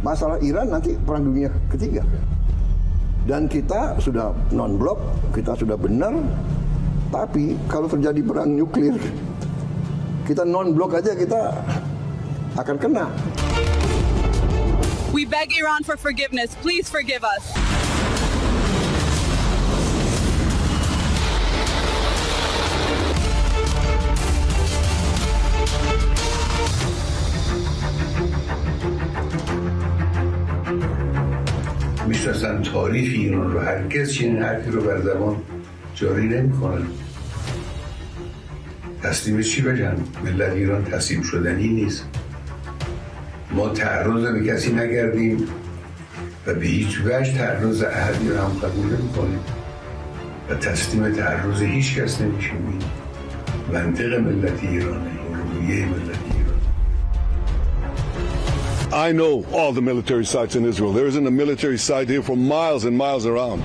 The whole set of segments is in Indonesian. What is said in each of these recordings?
masalah Iran nanti perang dunia ketiga. Dan kita sudah non-blok, kita sudah benar, tapi kalau terjadi perang nuklir, kita non-blok aja kita akan kena. We beg Iran for forgiveness. Please forgive us. میشناسن تاریخ ایران رو هرگز چنین حرفی رو بر زبان جاری نمی‌کنن. تسلیم چی بگن؟ ملت ایران تسلیم شدنی نیست. ما تعرض به کسی نکردیم و به هیچ وجه تعرض احدی رو هم قبول نمی‌کنیم و تسلیم تعرض هیچ کس نمی‌شیم. منطق ملت ایرانه، روحیه ملت ایران. I know all the military sites in Israel. There isn't a military site here for miles and miles around.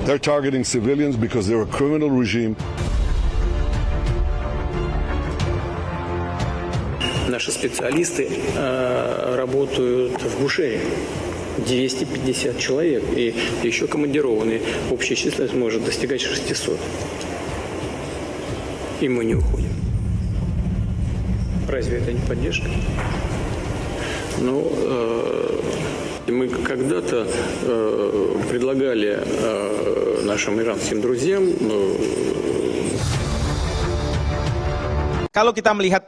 They're targeting civilians because they're a criminal regime. Наши специалисты работают в Бушере. 250 человек и еще командированные. Общая численность может достигать 600. И мы не уходим. Разве это не поддержка? Ну, мы когда-то предлагали нашим иранским друзьям... Kalau kita melihat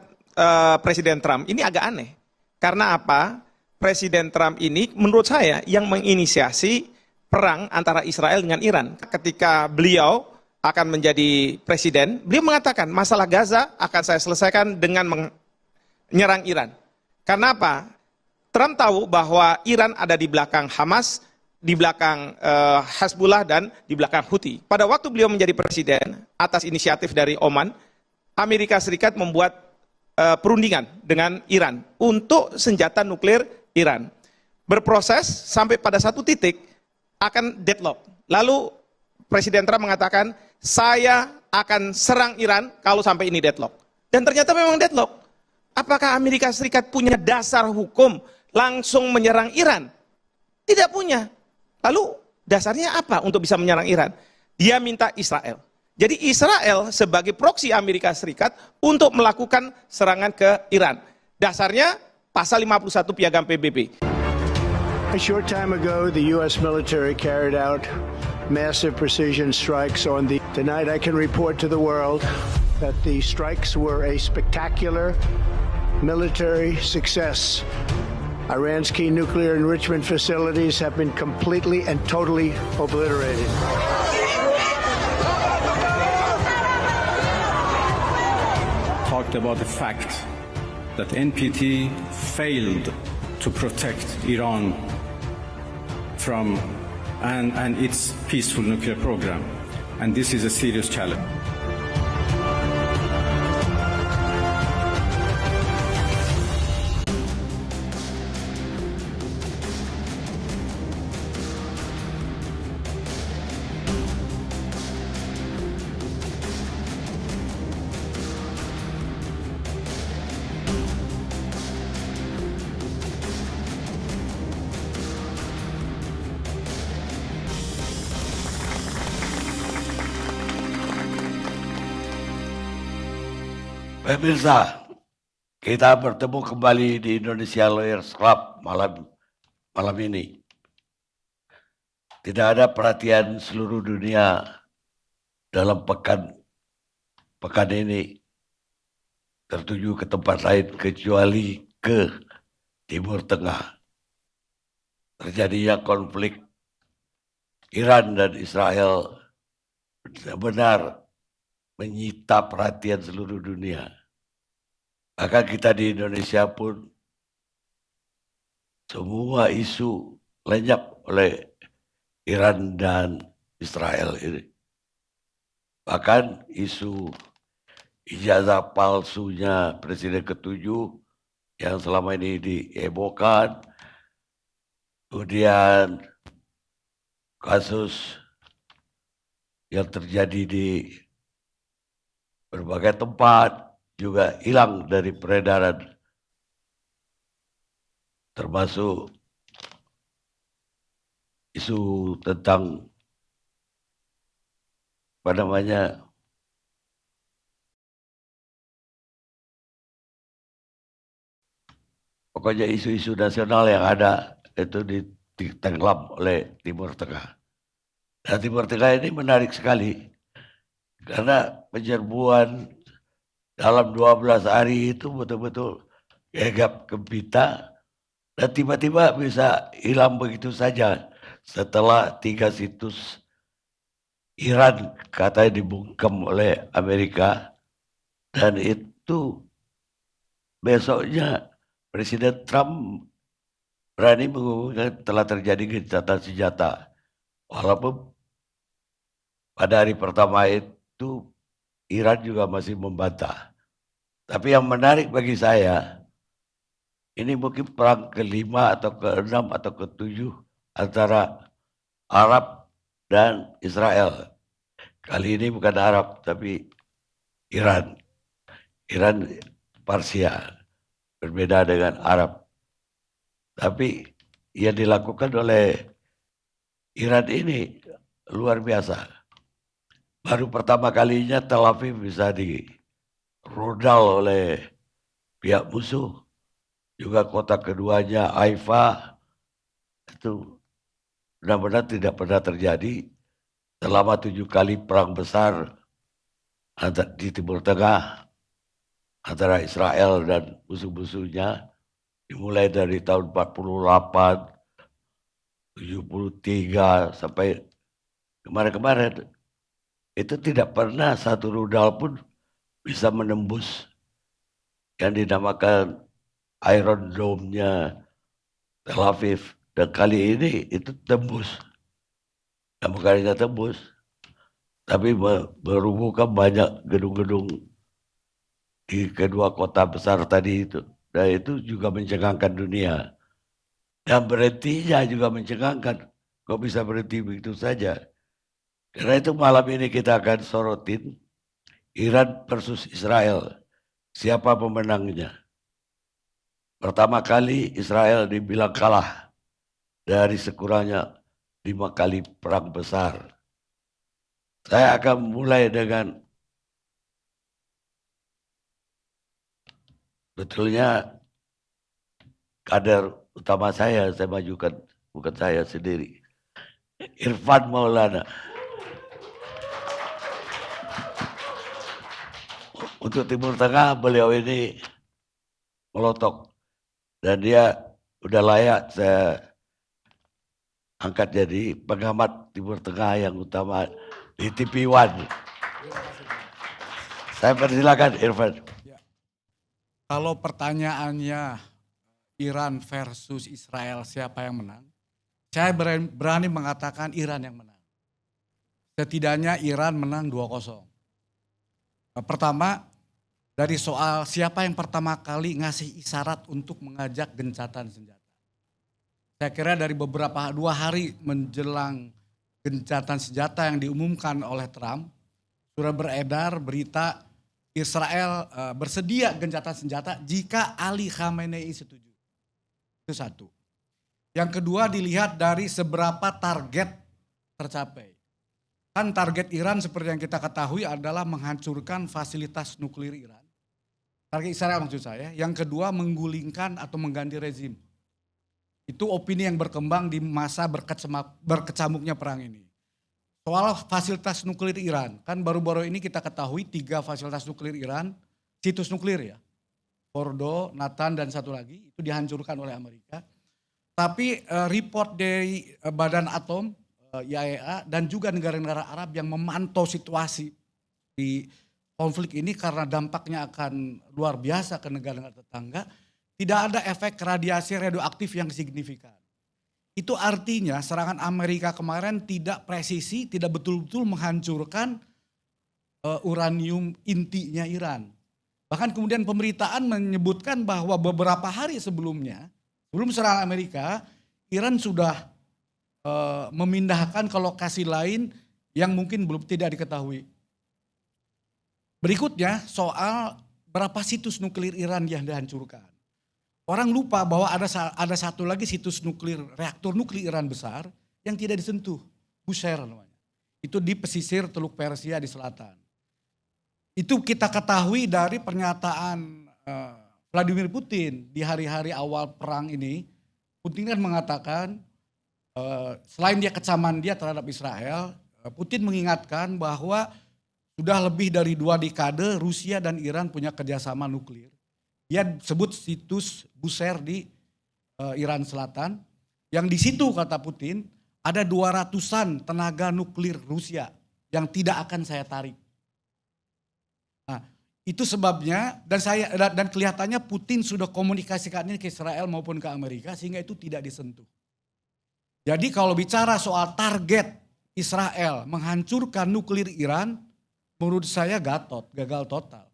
Presiden Trump, ini agak aneh. Karena apa? Presiden Trump ini menurut saya yang menginisiasi perang antara Israel dengan Iran. Ketika beliau akan menjadi presiden, beliau mengatakan masalah Gaza akan saya selesaikan dengan menyerang Iran. Karena apa? Trump tahu bahwa Iran ada di belakang Hamas, di belakang Hezbollah, dan di belakang Houthi. Pada waktu beliau menjadi presiden, atas inisiatif dari Oman, Amerika Serikat membuat perundingan dengan Iran untuk senjata nuklir Iran. Berproses sampai pada satu titik akan deadlock. Lalu Presiden Trump mengatakan, saya akan serang Iran kalau sampai ini deadlock. Dan ternyata memang deadlock. Apakah Amerika Serikat punya dasar hukum langsung menyerang Iran? Tidak punya. Lalu dasarnya apa untuk bisa menyerang Iran? Dia minta Israel. Jadi Israel sebagai proksi Amerika Serikat untuk melakukan serangan ke Iran. Dasarnya pasal 51 Piagam PBB. A short time ago, the U.S. military carried out massive precision strikes on the... Tonight I can report to the world that the strikes were a spectacular military success. Iran's key nuclear enrichment facilities have been completely and totally obliterated. Talked about the fact that NPT failed to protect Iran from and its peaceful nuclear program, and this is a serious challenge. Pemirsa, kita bertemu kembali di Indonesia Lawyers Club malam ini. Tidak ada perhatian seluruh dunia dalam pekan ini tertuju ke tempat lain kecuali ke Timur Tengah. Terjadinya konflik Iran dan Israel benar-benar menyita perhatian seluruh dunia. Maka kita di Indonesia pun semua isu lenyap oleh Iran dan Israel ini. Bahkan isu ijazah palsunya Presiden ke-7 yang selama ini dihebohkan, kemudian kasus yang terjadi di berbagai tempat juga hilang dari peredaran, termasuk isu tentang apa namanya, pokoknya isu-isu nasional yang ada itu ditenggelam oleh Timur Tengah. Nah, Timur Tengah ini menarik sekali karena penyerbuan dalam 12 hari itu betul-betul gegap gempita dan tiba-tiba bisa hilang begitu saja setelah 3 situs Iran katanya dibungkam oleh Amerika, dan itu besoknya Presiden Trump berani mengumumkan telah terjadi gencatan senjata. Walaupun pada hari pertama itu Iran juga masih membantah. Tapi yang menarik bagi saya, ini mungkin perang ke-5 atau ke-6 atau ke-7 antara Arab dan Israel. Kali ini bukan Arab tapi Iran. Iran parsial, berbeda dengan Arab. Tapi yang dilakukan oleh Iran ini luar biasa. Baru pertama kalinya Tel Aviv bisa dirudal oleh pihak musuh. Juga kota keduanya Haifa itu benar-benar tidak pernah terjadi selama 7 kali perang besar di Timur Tengah antara Israel dan musuh-musuhnya, dimulai dari tahun 48, 73 sampai kemarin-kemarin. Itu tidak pernah satu rudal pun bisa menembus yang dinamakan Iron Dome-nya Tel Aviv. Dan kali ini itu tembus. Dan bukan hanya tembus, tapi merubuhkan banyak gedung-gedung di kedua kota besar tadi itu. Dan itu juga mencengangkan dunia. Dan berhentinya juga mencengangkan. Kok bisa berhenti begitu saja? Karena itu malam ini kita akan sorotin Iran versus Israel. Siapa pemenangnya? Pertama kali Israel dibilang kalah dari sekurangnya 5 kali perang besar. Saya akan mulai dengan betulnya kader utama saya majukan, bukan saya sendiri. Irfan Maulana. Untuk Timur Tengah beliau ini melotok. Dan dia udah layak saya angkat jadi pengamat Timur Tengah yang utama di TV One. Saya persilakan Irfan. Kalau pertanyaannya Iran versus Israel siapa yang menang? Saya berani mengatakan Iran yang menang. Setidaknya Iran menang 2-0. Pertama, dari soal siapa yang pertama kali ngasih isyarat untuk mengajak gencatan senjata. Saya kira dari 2 hari menjelang gencatan senjata yang diumumkan oleh Trump, sudah beredar berita Israel bersedia gencatan senjata jika Ali Khamenei setuju. Itu satu. Yang kedua dilihat dari seberapa target tercapai. Kan target Iran seperti yang kita ketahui adalah menghancurkan fasilitas nuklir Iran. Target Israel maksud saya. Yang kedua menggulingkan atau mengganti rezim. Itu opini yang berkembang di masa berkecamuknya perang ini. Soal fasilitas nuklir Iran, kan baru-baru ini kita ketahui 3 fasilitas nuklir Iran, situs nuklir ya. Fordo, Natan dan satu lagi itu dihancurkan oleh Amerika. Tapi report dari Badan Atom, IAEA dan juga negara-negara Arab yang memantau situasi di konflik ini karena dampaknya akan luar biasa ke negara-negara tetangga, tidak ada efek radiasi radioaktif yang signifikan. Itu artinya serangan Amerika kemarin tidak presisi, tidak betul-betul menghancurkan uranium intinya Iran. Bahkan kemudian pemberitaan menyebutkan bahwa beberapa hari sebelumnya, sebelum serangan Amerika, Iran sudah memindahkan ke lokasi lain yang mungkin belum tidak diketahui. Berikutnya soal berapa situs nuklir Iran yang dihancurkan. Orang lupa bahwa ada satu lagi situs nuklir, reaktor nuklir Iran besar yang tidak disentuh, Bushehr namanya. Itu di pesisir Teluk Persia di selatan. Itu kita ketahui dari pernyataan Vladimir Putin di hari-hari awal perang ini. Putin kan mengatakan selain dia kecaman dia terhadap Israel, Putin mengingatkan bahwa sudah lebih dari 2 dekade Rusia dan Iran punya kerjasama nuklir. Dia sebut situs Bushehr di Iran Selatan, yang di situ kata Putin ada 200-an tenaga nuklir Rusia yang tidak akan saya tarik. Nah, itu sebabnya dan kelihatannya Putin sudah komunikasikan ini ke Israel maupun ke Amerika sehingga itu tidak disentuh. Jadi kalau bicara soal target Israel menghancurkan nuklir Iran, menurut saya gagal total.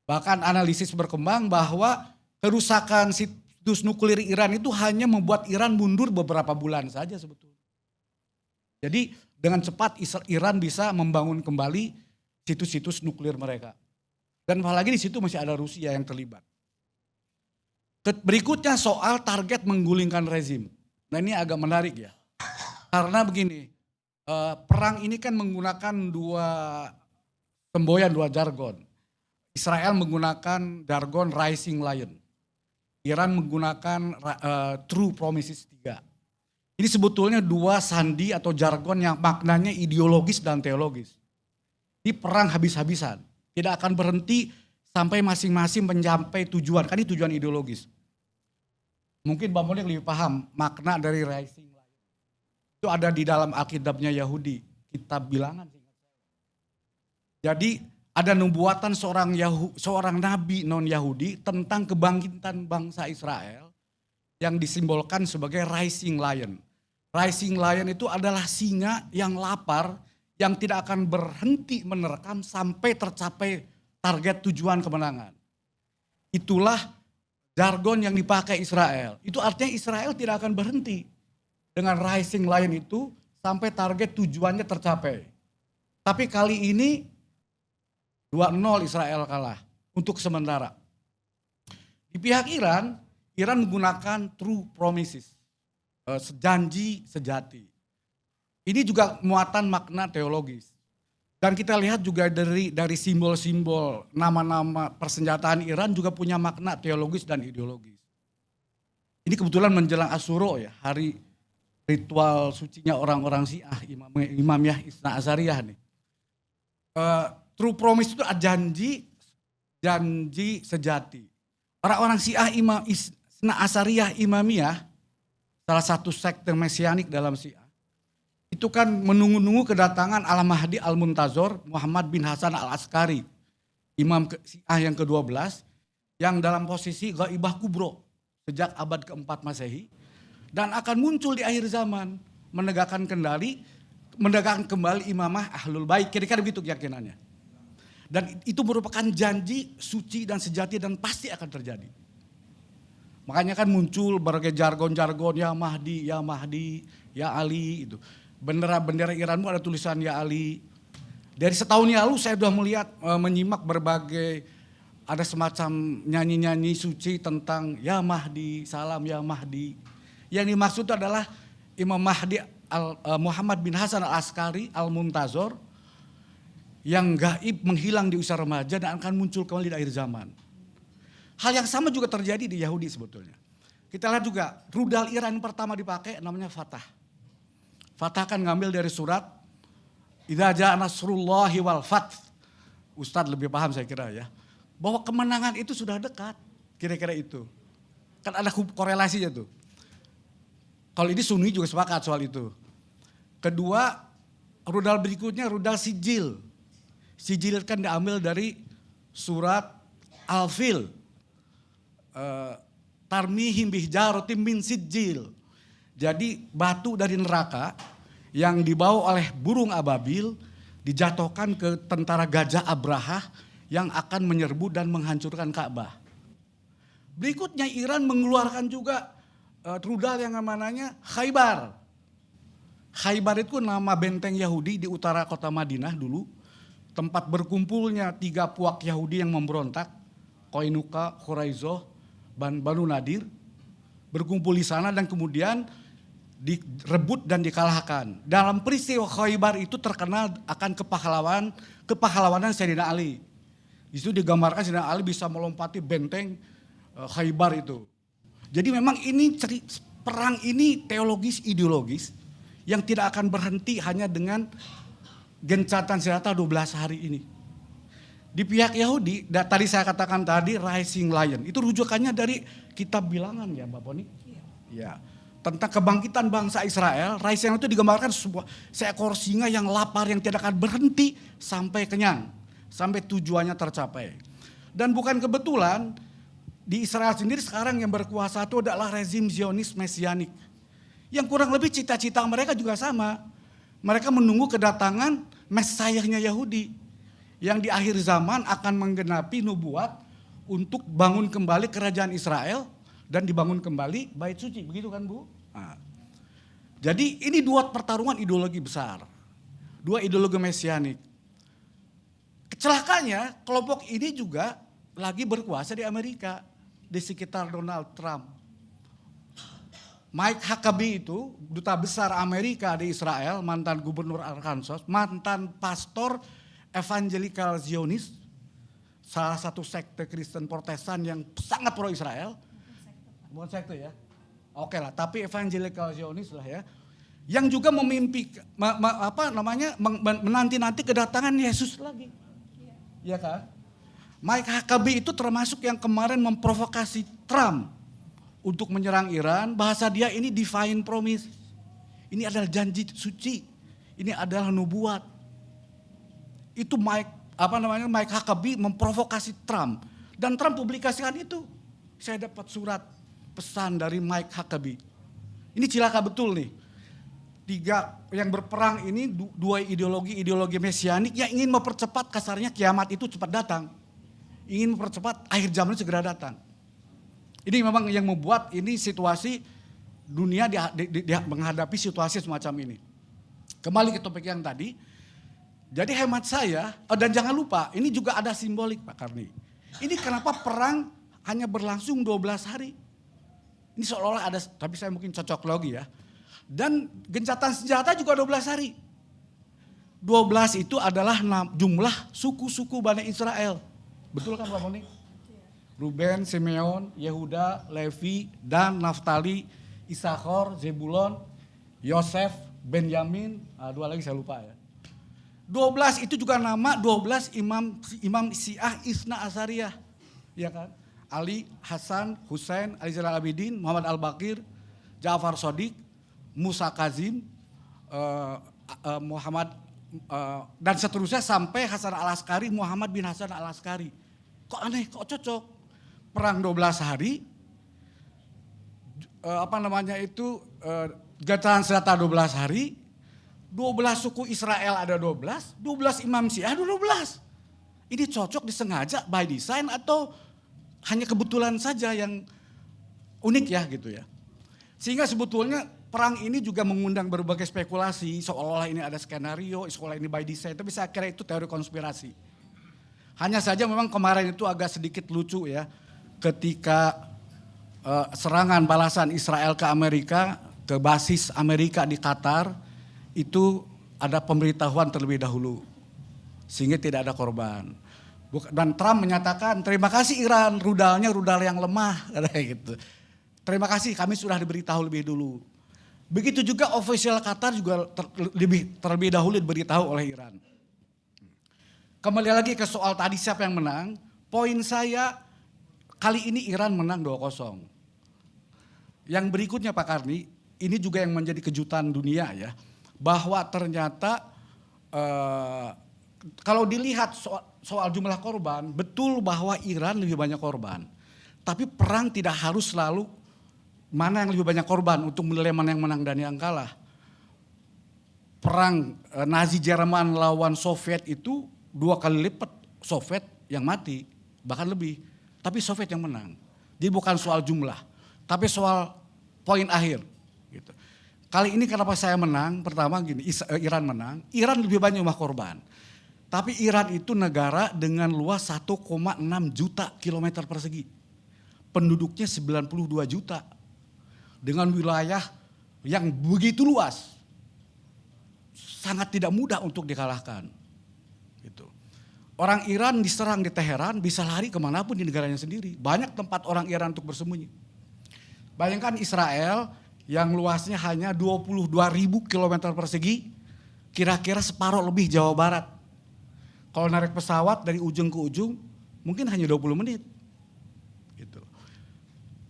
Bahkan analisis berkembang bahwa kerusakan situs nuklir Iran itu hanya membuat Iran mundur beberapa bulan saja sebetulnya. Jadi dengan cepat Iran bisa membangun kembali situs-situs nuklir mereka. Dan apalagi di situ masih ada Rusia yang terlibat. Berikutnya soal target menggulingkan rezim. Nah ini agak menarik ya. Karena begini, perang ini kan menggunakan dua jargon. Israel menggunakan jargon Rising Lion. Iran menggunakan True Promises 3. Ini sebetulnya dua sandi atau jargon yang maknanya ideologis dan teologis. Ini perang habis-habisan. Tidak akan berhenti sampai masing-masing mencapai tujuan. Kan ini tujuan ideologis. Mungkin Bang Monik lebih paham makna dari Rising Lion. Itu ada di dalam Alkitabnya Yahudi. Kitab Bilangan. Jadi ada nubuatan seorang nabi non-Yahudi tentang kebangkitan bangsa Israel yang disimbolkan sebagai Rising Lion. Rising Lion itu adalah singa yang lapar yang tidak akan berhenti menerkam sampai tercapai target tujuan kemenangan. Itulah jargon yang dipakai Israel. Itu artinya Israel tidak akan berhenti dengan Rising Lion itu sampai target tujuannya tercapai. Tapi kali ini 2-0 Israel kalah untuk sementara. Di pihak Iran menggunakan True Promises, janji sejati. Ini juga muatan makna teologis. Dan kita lihat juga dari simbol-simbol nama-nama persenjataan Iran juga punya makna teologis dan ideologis. Ini kebetulan menjelang Asyura ya, hari ritual sucinya orang-orang Syiah, Imamiyah Isna Azariyah nih. True Promise itu janji sejati. Orang-orang Syiah Isna Azariyah Imamiyah, salah satu sekte mesianik dalam Syiah, itu kan menunggu-nunggu kedatangan Al-Mahdi Al-Muntazor Muhammad bin Hasan Al-Askari, imam Syiah yang ke-12, yang dalam posisi ghaibah kubro sejak abad ke-4 Masehi, dan akan muncul di akhir zaman menegakkan kembali imamah Ahlul Bait, kira-kira begitu keyakinannya. Dan itu merupakan janji suci dan sejati dan pasti akan terjadi. Makanya kan muncul berbagai jargon-jargon ya Mahdi, ya Ali itu. Bendera-bendera Iran itu ada tulisan ya Ali. Dari setahun yang lalu saya sudah menyimak berbagai, ada semacam nyanyi-nyanyi suci tentang ya Mahdi, salam ya Mahdi. Yang dimaksud adalah Imam Mahdi Muhammad bin Hasan Al-Askari Al-Muntazor yang gaib menghilang di usia remaja dan akan muncul kembali di akhir zaman. Hal yang sama juga terjadi di Yahudi sebetulnya. Kita lihat juga rudal Iran yang pertama dipakai namanya Fatah. Fatah kan ngambil dari surat Idza jaa nasrullahi wal fath. Ustadz lebih paham saya kira ya. Bahwa kemenangan itu sudah dekat. Kira-kira itu. Kan ada korelasinya tuh. Kalau ini Sunni juga sepakat soal itu. Kedua, rudal berikutnya rudal Sijil. Sijil kan diambil dari surat Al-Fil. Tarmihim bihjaratin min sijil. Jadi batu dari neraka yang dibawa oleh burung ababil dijatuhkan ke tentara Gajah Abraha yang akan menyerbu dan menghancurkan Ka'bah. Berikutnya Iran mengeluarkan juga rudal yang namanya Khaybar. Khaybar itu nama benteng Yahudi di utara kota Madinah dulu. Tempat berkumpulnya 3 puak Yahudi yang memberontak. Qainuqa, Quraizoh, Banu Nadir. Berkumpul di sana dan kemudian direbut dan dikalahkan. Dalam peristiwa Khaybar itu terkenal akan kepahlawanan Sayyidina Ali. Di situ digambarkan Sayyidina Ali bisa melompati benteng Khaybar itu. Jadi memang ini perang ini teologis ideologis yang tidak akan berhenti hanya dengan gencatan senjata 12 hari ini. Di pihak Yahudi, tadi saya katakan tadi Rising Lion, itu rujukannya dari kitab Bilangan ya Mbak Poni? Ya. Tentang kebangkitan bangsa Israel, Rising Lion itu digambarkan seekor singa yang lapar yang tidak akan berhenti sampai kenyang, sampai tujuannya tercapai. Dan bukan kebetulan di Israel sendiri sekarang yang berkuasa itu adalah rezim Zionis Mesianik. Yang kurang lebih cita-cita mereka juga sama. Mereka menunggu kedatangan Mesayahnya Yahudi. Yang di akhir zaman akan menggenapi nubuat untuk bangun kembali kerajaan Israel dan dibangun kembali Bait Suci. Begitu kan Bu? Nah, jadi ini dua pertarungan ideologi besar. Dua ideologi Mesianik. Kecelakaannya kelompok ini juga lagi berkuasa di Amerika. Di sekitar Donald Trump. Mike Huckabee itu duta besar Amerika di Israel, mantan gubernur Arkansas, mantan pastor evangelical Zionis, salah satu sekte Kristen Protestan yang sangat pro Israel. Bukan sekte ya? Oke lah, tapi evangelical Zionis lah ya. Yang juga menanti-nanti kedatangan Yesus lagi. Iya kan? Mike Huckabee itu termasuk yang kemarin memprovokasi Trump untuk menyerang Iran. Bahasa dia ini divine promise. Ini adalah janji suci. Ini adalah nubuat. Itu Mike Huckabee memprovokasi Trump. Dan Trump publikasikan itu. Saya dapat surat pesan dari Mike Huckabee. Ini cilaka betul nih. Tiga yang berperang ini dua ideologi mesianik yang ingin mempercepat kasarnya kiamat itu cepat datang. Ingin mempercepat akhir zaman segera datang. Ini memang yang membuat ini situasi dunia menghadapi situasi semacam ini. Kembali ke topik yang tadi. Jadi hemat saya, dan jangan lupa ini juga ada simbolik Pak Karni. Ini kenapa perang hanya berlangsung 12 hari. Ini seolah-olah ada, tapi saya mungkin cocok lagi ya. Dan gencatan senjata juga 12 hari. 12 itu adalah jumlah suku-suku Bani Israel. Betul kan Pak Moni? Ruben, Simeon, Yehuda, Levi, Dan, Naftali, Isakhor, Zebulon, Yosef, Benyamin, dua lagi saya lupa ya. 12 itu juga nama 12 imam Syiah Isna Asariyah. Ya kan? Ali, Hasan, Husain, Ali Zainal Abidin, Muhammad Al-Baqir, Ja'far Shadiq, Musa Kazim, Muhammad dan seterusnya sampai Hasan Al-Askari, Muhammad bin Hasan Al-Askari. Kok aneh, kok cocok? Perang 12 hari, gencatan senjata 12 hari, 12 suku Israel ada 12 imam Syiah ada 12. Ini cocok disengaja by design atau hanya kebetulan saja yang unik ya gitu ya. Sehingga sebetulnya perang ini juga mengundang berbagai spekulasi, seolah-olah ini ada skenario, seolah ini by design, tapi saya kira itu teori konspirasi. Hanya saja memang kemarin itu agak sedikit lucu ya, ketika serangan balasan Israel ke Amerika, ke basis Amerika di Qatar, itu ada pemberitahuan terlebih dahulu, sehingga tidak ada korban. Dan Trump menyatakan, terima kasih Iran, rudalnya rudal yang lemah, gitu. Terima kasih, kami sudah diberitahu lebih dulu. Begitu juga official Qatar juga terlebih dahulu diberitahu oleh Iran. Kembali lagi ke soal tadi siapa yang menang. Poin saya kali ini Iran menang 2-0. Yang berikutnya Pak Karni, ini juga yang menjadi kejutan dunia ya. Bahwa ternyata kalau dilihat soal jumlah korban, betul bahwa Iran lebih banyak korban. Tapi perang tidak harus selalu mana yang lebih banyak korban untuk menilai mana yang menang dan yang kalah. Perang Nazi Jerman lawan Soviet itu 2 kali lipat Soviet yang mati, bahkan lebih. Tapi Soviet yang menang. Jadi bukan soal jumlah, tapi soal poin akhir. Gitu. Kali ini kenapa saya menang? Pertama gini, Iran menang. Iran lebih banyak jumlah korban. Tapi Iran itu negara dengan luas 1,6 juta kilometer persegi. Penduduknya 92 juta. Dengan wilayah yang begitu luas, sangat tidak mudah untuk dikalahkan. Gitu. Orang Iran diserang di Teheran bisa lari kemanapun di negaranya sendiri. Banyak tempat orang Iran untuk bersembunyi. Bayangkan Israel yang luasnya hanya 22.000 km persegi, kira-kira separuh lebih Jawa Barat. Kalau narik pesawat dari ujung ke ujung, mungkin hanya 20 menit. Gitu.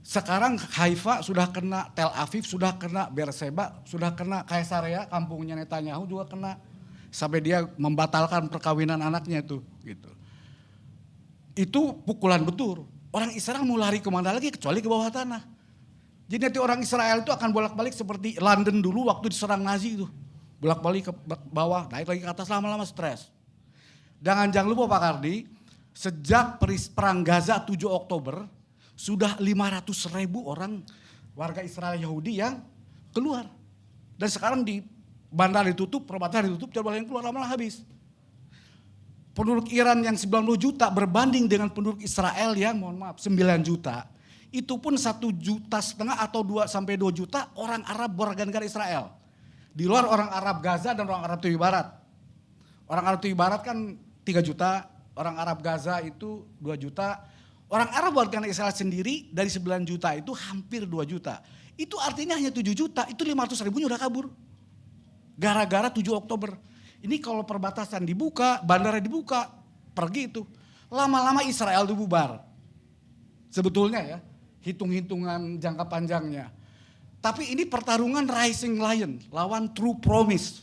Sekarang Haifa sudah kena, Tel Aviv sudah kena, Beersheba sudah kena, Kaisarea, kampungnya Netanyahu juga kena. Sampai dia membatalkan perkawinan anaknya itu. Gitu. Itu pukulan betul. Orang Israel mau lari kemana lagi kecuali ke bawah tanah. Jadi nanti orang Israel itu akan bolak-balik seperti London dulu waktu diserang Nazi itu. Bolak-balik ke bawah, naik lagi ke atas, lama-lama stres. Jangan lupa Pak Kardi, sejak perang Gaza 7 Oktober, sudah 500.000 orang warga Israel Yahudi yang keluar. Dan sekarang di bandar ditutup, perbatasan ditutup, coba yang keluar lama-lama habis. Penduduk Iran yang 90 juta berbanding dengan penduduk Israel yang 9 juta. Itu pun 1,5 juta atau 2 sampai 2 juta orang Arab warga negara Israel. Di luar orang Arab Gaza dan orang Arab Tepi Barat. Orang Arab Tepi Barat kan 3 juta, orang Arab Gaza itu 2 juta. Orang Arab warga negara Israel sendiri dari 9 juta itu hampir 2 juta. Itu artinya hanya 7 juta, itu 500.000 udah kabur. Gara-gara 7 Oktober. Ini kalau perbatasan dibuka, bandara dibuka, pergi itu. Lama-lama Israel itu bubar. Sebetulnya ya, hitung-hitungan jangka panjangnya. Tapi ini pertarungan Rising Lion lawan True Promise.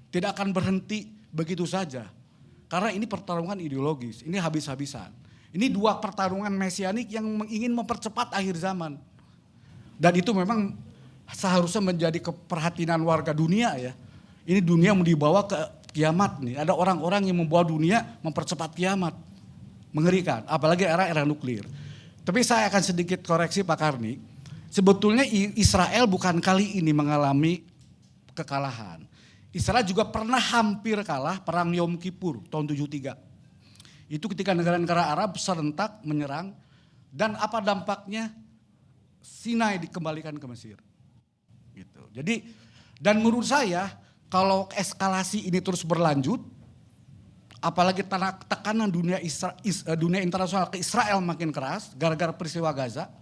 Tidak akan berhenti begitu saja. Karena ini pertarungan ideologis, ini habis-habisan. Ini dua pertarungan mesianik yang ingin mempercepat akhir zaman. Dan itu memang seharusnya menjadi keperhatian warga dunia ya. Ini dunia mau dibawa ke kiamat nih. Ada orang-orang yang membawa dunia mempercepat kiamat. Mengerikan, apalagi era nuklir. Tapi saya akan sedikit koreksi Pak Karni. Sebetulnya Israel bukan kali ini mengalami kekalahan. Israel juga pernah hampir kalah perang Yom Kippur tahun 73. Itu ketika negara-negara Arab serentak menyerang. Dan apa dampaknya? Sinai dikembalikan ke Mesir. Gitu. Jadi, dan menurut saya kalau eskalasi ini terus berlanjut, apalagi tekanan dunia internasional ke Israel makin keras gara-gara peristiwa Gaza.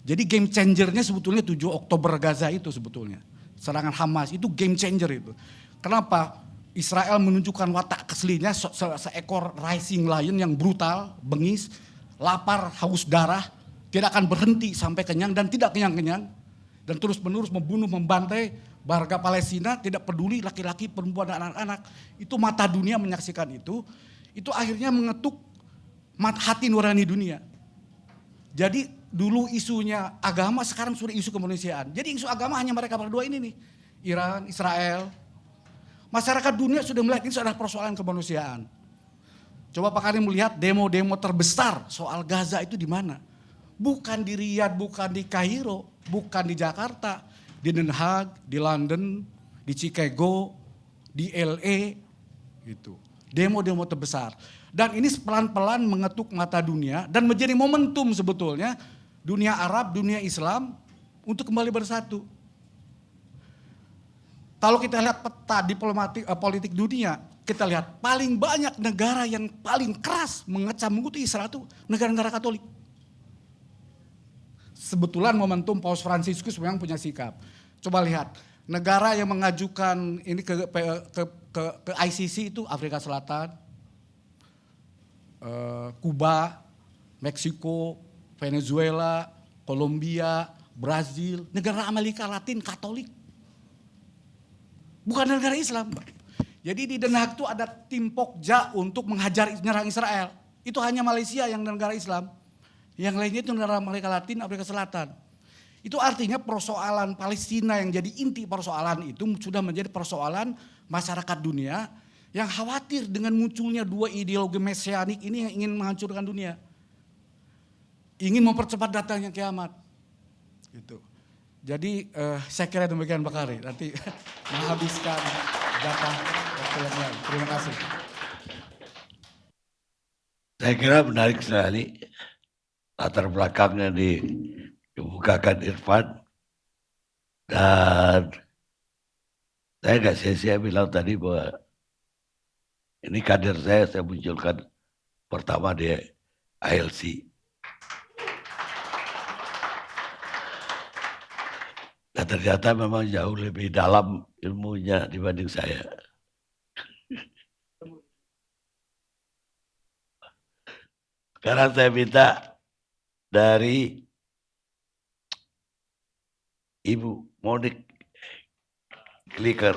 Jadi game changernya sebetulnya 7 Oktober Gaza itu sebetulnya. Serangan Hamas itu game changer itu. Kenapa? Israel menunjukkan watak aslinya seekor rising lion yang brutal, bengis, lapar, haus darah, tidak akan berhenti sampai kenyang dan tidak kenyang-kenyang. Dan terus-menerus membunuh, membantai warga Palestina, tidak peduli laki-laki, perempuan, dan anak-anak. Itu mata dunia menyaksikan itu akhirnya mengetuk hati nurani dunia. Jadi dulu isunya agama, sekarang sudah isu kemanusiaan. Jadi isu agama hanya mereka berdua ini nih, Iran, Israel. Masyarakat dunia sudah melihat ini adalah persoalan kemanusiaan. Coba Pak Karim melihat demo-demo terbesar soal Gaza itu di mana? Bukan di Riyadh, bukan di Kairo, bukan di Jakarta, di Den Haag, di London, di Chicago, di LA, gitu. Demo-demo terbesar. Dan ini pelan-pelan mengetuk mata dunia dan menjadi momentum sebetulnya dunia Arab, dunia Islam untuk kembali bersatu. Kalau kita lihat peta politik dunia, kita lihat paling banyak negara yang paling keras mengecam mengutuk Israel itu negara-negara Katolik. Sebetulan momentum Paus Fransiskus memang punya sikap. Coba lihat, negara yang mengajukan ini ke ICC itu Afrika Selatan, Kuba, Meksiko, Venezuela, Kolombia, Brazil, negara Amerika Latin Katolik. Bukan negara Islam. Jadi di Den Haag itu ada tim Pokja untuk menyerang Israel. Itu hanya Malaysia yang negara Islam. Yang lainnya itu negara Amerika Latin, Afrika Selatan. Itu artinya persoalan Palestina yang jadi inti persoalan itu sudah menjadi persoalan masyarakat dunia yang khawatir dengan munculnya dua ideologi mesianik ini yang ingin menghancurkan dunia. Ingin mempercepat datangnya kiamat. Gitu. Jadi saya kira demikian Pak Ari. Nanti menghabiskan jatah waktu yang lain. Terima kasih. Saya kira menarik sekali latar belakangnya dikemukakan Irfan. Dan saya nggak sia-sia bilang tadi bahwa ini kader saya munculkan pertama di ILC. Dan ternyata memang jauh lebih dalam ilmunya dibanding saya. Sekarang saya minta dari Ibu Monik Kliker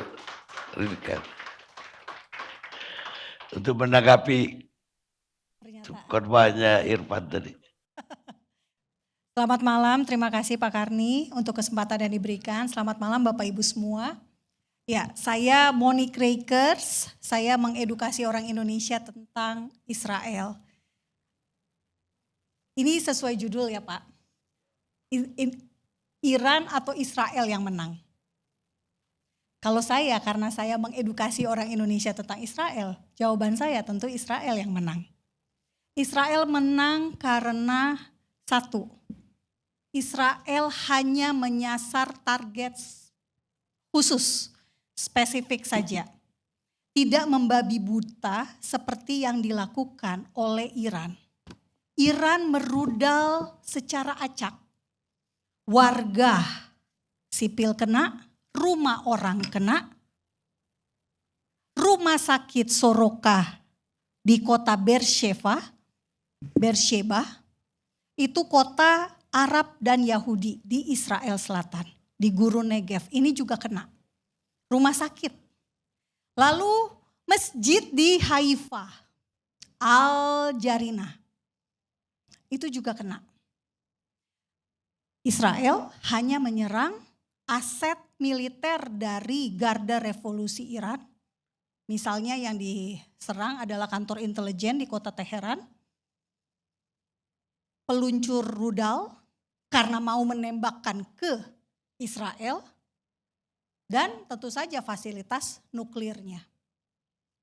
untuk menanggapi khotbahnya Irfan tadi. Selamat malam, terima kasih Pak Karni untuk kesempatan yang diberikan. Selamat malam Bapak Ibu semua. Ya, saya Monik Rakers, saya mengedukasi orang Indonesia tentang Israel. Ini sesuai judul ya Pak. Iran atau Israel yang menang. Kalau saya, karena saya mengedukasi orang Indonesia tentang Israel, jawaban saya tentu Israel yang menang. Israel menang karena satu, Israel hanya menyasar target khusus, spesifik saja. Tidak membabi buta seperti yang dilakukan oleh Iran. Iran merudal secara acak. Warga sipil kena, rumah orang kena, rumah sakit Soroka di kota Beersheba, itu kota Arab dan Yahudi di Israel Selatan, di Gurun Negev, ini juga kena. Rumah sakit. Lalu masjid di Haifa, Al-Jarinah, itu juga kena. Israel hanya menyerang aset militer dari Garda Revolusi Iran. Misalnya yang diserang adalah kantor intelijen di kota Teheran. Peluncur rudal karena mau menembakkan ke Israel. Dan tentu saja fasilitas nuklirnya.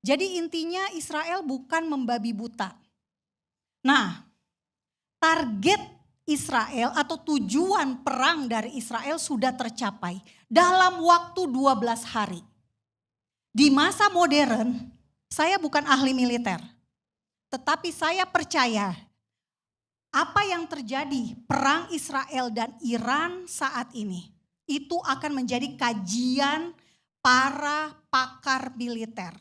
Jadi intinya Israel bukan membabi buta. Nah, target Israel atau tujuan perang dari Israel sudah tercapai dalam waktu 12 hari. Di masa modern, saya bukan ahli militer, tetapi saya percaya apa yang terjadi perang Israel dan Iran saat ini, itu akan menjadi kajian para pakar militer.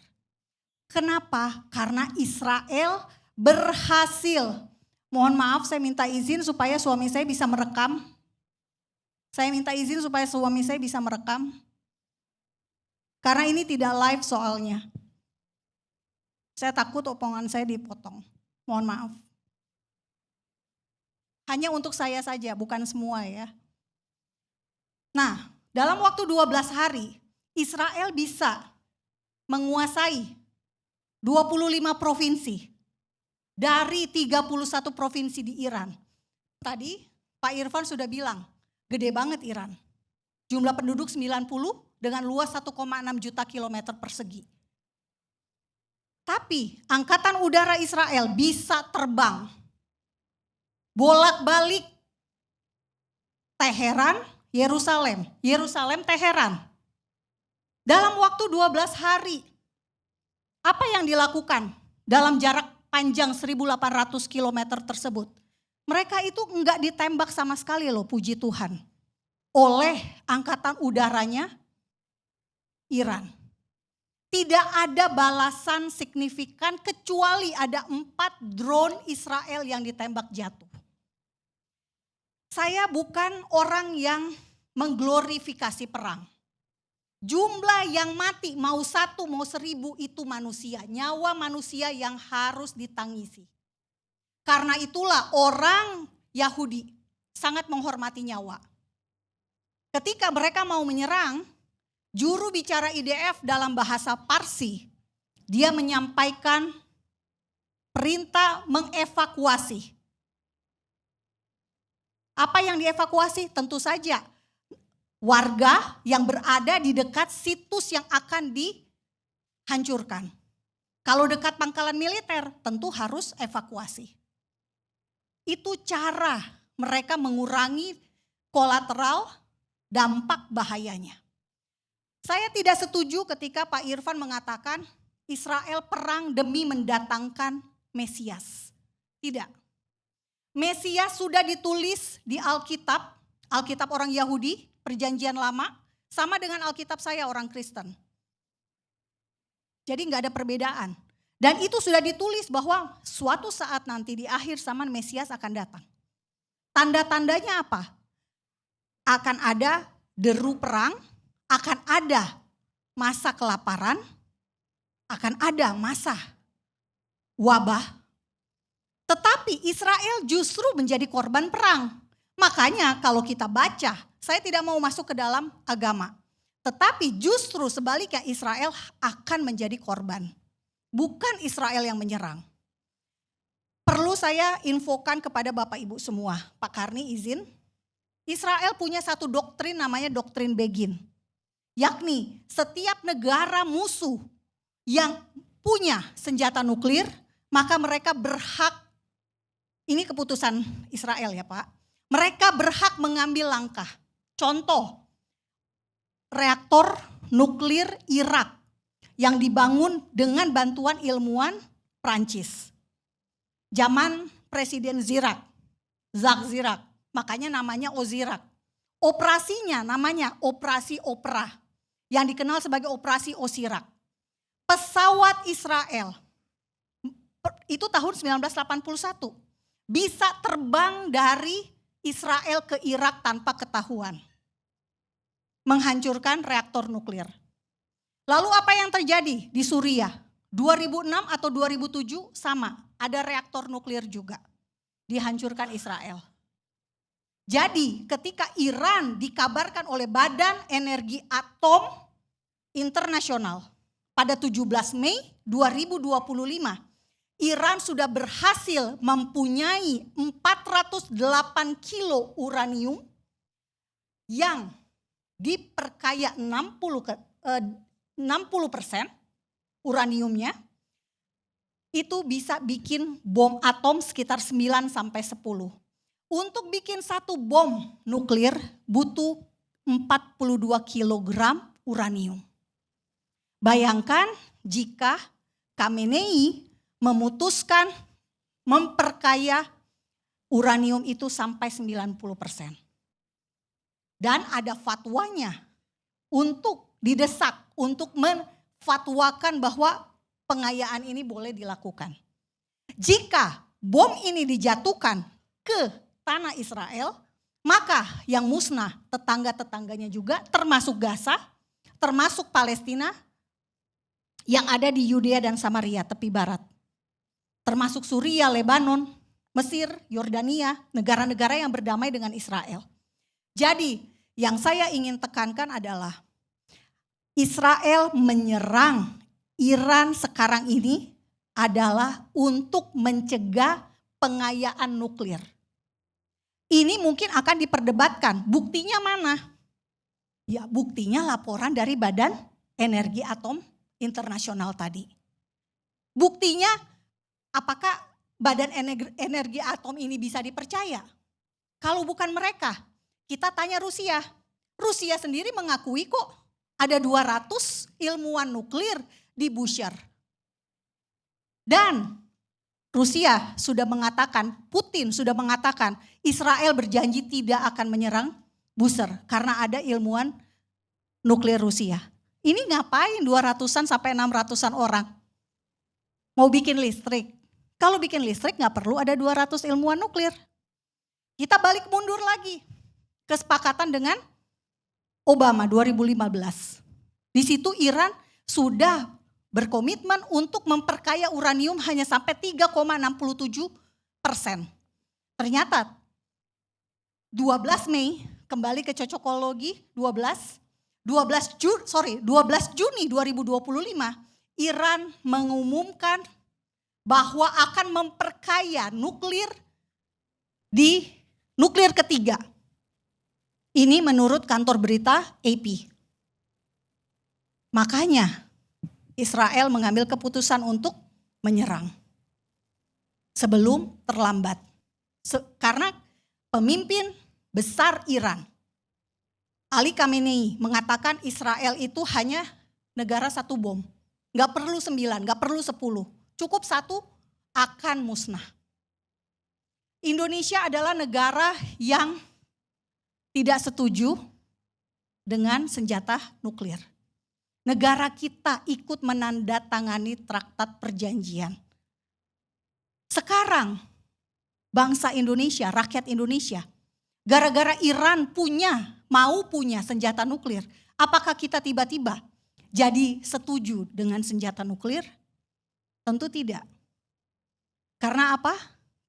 Kenapa? Karena Israel berhasil. Mohon maaf, saya minta izin supaya suami saya bisa merekam. Saya minta izin supaya suami saya bisa merekam. Karena ini tidak live soalnya. Saya takut omongan saya dipotong. Mohon maaf. Hanya untuk saya saja, bukan semua ya. Nah, dalam waktu 12 hari, Israel bisa menguasai 25 provinsi. Dari 31 provinsi di Iran. Tadi Pak Irfan sudah bilang, gede banget Iran. Jumlah penduduk 90 dengan luas 1,6 juta kilometer persegi. Tapi Angkatan Udara Israel bisa terbang bolak-balik Teheran, Yerusalem, Teheran. Dalam waktu 12 hari. Apa yang dilakukan dalam jarak panjang 1.800 km tersebut? Mereka itu enggak ditembak sama sekali loh, puji Tuhan. Oleh angkatan udaranya Iran. Tidak ada balasan signifikan kecuali ada 4 drone Israel yang ditembak jatuh. Saya bukan orang yang mengglorifikasi perang. Jumlah yang mati mau 1 mau 1000 itu manusia. Nyawa manusia yang harus ditangisi. Karena itulah orang Yahudi sangat menghormati nyawa. Ketika mereka mau menyerang, juru bicara IDF dalam bahasa Parsi, dia menyampaikan perintah mengevakuasi. Apa yang dievakuasi? Tentu saja warga yang berada di dekat situs yang akan dihancurkan. Kalau dekat pangkalan militer tentu harus evakuasi. Itu cara mereka mengurangi kolateral dampak bahayanya. Saya tidak setuju ketika Pak Irfan mengatakan Israel perang demi mendatangkan Mesias. Tidak. Mesias sudah ditulis di Alkitab, Alkitab orang Yahudi, Perjanjian Lama, sama dengan Alkitab saya orang Kristen. Jadi nggak ada perbedaan. Dan itu sudah ditulis bahwa suatu saat nanti di akhir zaman Mesias akan datang. Tanda-tandanya apa? Akan ada deru perang, akan ada masa kelaparan, akan ada masa wabah. Tetapi Israel justru menjadi korban perang. Makanya kalau kita baca, saya tidak mau masuk ke dalam agama. Tetapi justru sebaliknya Israel akan menjadi korban. Bukan Israel yang menyerang. Perlu saya infokan kepada Bapak Ibu semua. Pak Karni izin. Israel punya satu doktrin namanya doktrin Begin. Yakni setiap negara musuh yang punya senjata nuklir, maka mereka berhak, ini keputusan Israel ya Pak, mereka berhak mengambil langkah. Contoh, reaktor nuklir Irak yang dibangun dengan bantuan ilmuwan Prancis. Zaman Presiden Jacques Chirac, makanya namanya Ozirak. Operasinya namanya Operasi Opera, yang dikenal sebagai Operasi Osirak. Pesawat Israel, itu tahun 1981, bisa terbang dari Israel ke Irak tanpa ketahuan. Menghancurkan reaktor nuklir. Lalu apa yang terjadi di Suriah? 2006 atau 2007 sama, ada reaktor nuklir juga. Dihancurkan Israel. Jadi ketika Iran dikabarkan oleh Badan Energi Atom Internasional pada 17 Mei 2025, Iran sudah berhasil mempunyai 408 kilo uranium yang diperkaya 60% uraniumnya, itu bisa bikin bom atom sekitar 9 sampai 10. Untuk bikin satu bom nuklir butuh 42 kilogram uranium. Bayangkan jika Khamenei memutuskan memperkaya uranium itu sampai 90%. Dan ada fatwanya untuk didesak, untuk menfatwakan bahwa pengayaan ini boleh dilakukan. Jika bom ini dijatuhkan ke tanah Israel, maka yang musnah tetangga-tetangganya juga, termasuk Gaza, termasuk Palestina, yang ada di Yudea dan Samaria tepi barat. Termasuk Suriah, Lebanon, Mesir, Yordania, negara-negara yang berdamai dengan Israel. Jadi yang saya ingin tekankan adalah Israel menyerang Iran sekarang ini adalah untuk mencegah pengayaan nuklir. Ini mungkin akan diperdebatkan, buktinya mana? Ya buktinya laporan dari Badan Energi Atom Internasional tadi. Buktinya apakah Badan Energi Atom ini bisa dipercaya? Kalau bukan mereka, kita tanya Rusia. Rusia sendiri mengakui kok ada 200 ilmuwan nuklir di Bushehr. Dan Rusia sudah mengatakan, Putin sudah mengatakan Israel berjanji tidak akan menyerang Bushehr karena ada ilmuwan nuklir Rusia. Ini ngapain 200-an sampai 600-an orang? Mau bikin listrik. Kalau bikin listrik gak perlu ada 200 ilmuwan nuklir. Kita balik mundur lagi. Kesepakatan dengan Obama 2015. Di situ Iran sudah berkomitmen untuk memperkaya uranium hanya sampai 3,67%. Ternyata 12 Mei, kembali ke cocokologi 12 Juni 2025, Iran mengumumkan bahwa akan memperkaya nuklir di nuklir ketiga. Ini menurut kantor berita AP. Makanya Israel mengambil keputusan untuk menyerang sebelum terlambat. Karena pemimpin besar Iran Ali Khamenei mengatakan Israel itu hanya negara satu bom. Gak perlu 9, gak perlu 10. Cukup 1 akan musnah. Indonesia adalah negara yang tidak setuju dengan senjata nuklir. Negara kita ikut menandatangani traktat perjanjian. Sekarang bangsa Indonesia, rakyat Indonesia, gara-gara Iran mau punya senjata nuklir, apakah kita tiba-tiba jadi setuju dengan senjata nuklir? Tentu tidak. Karena apa?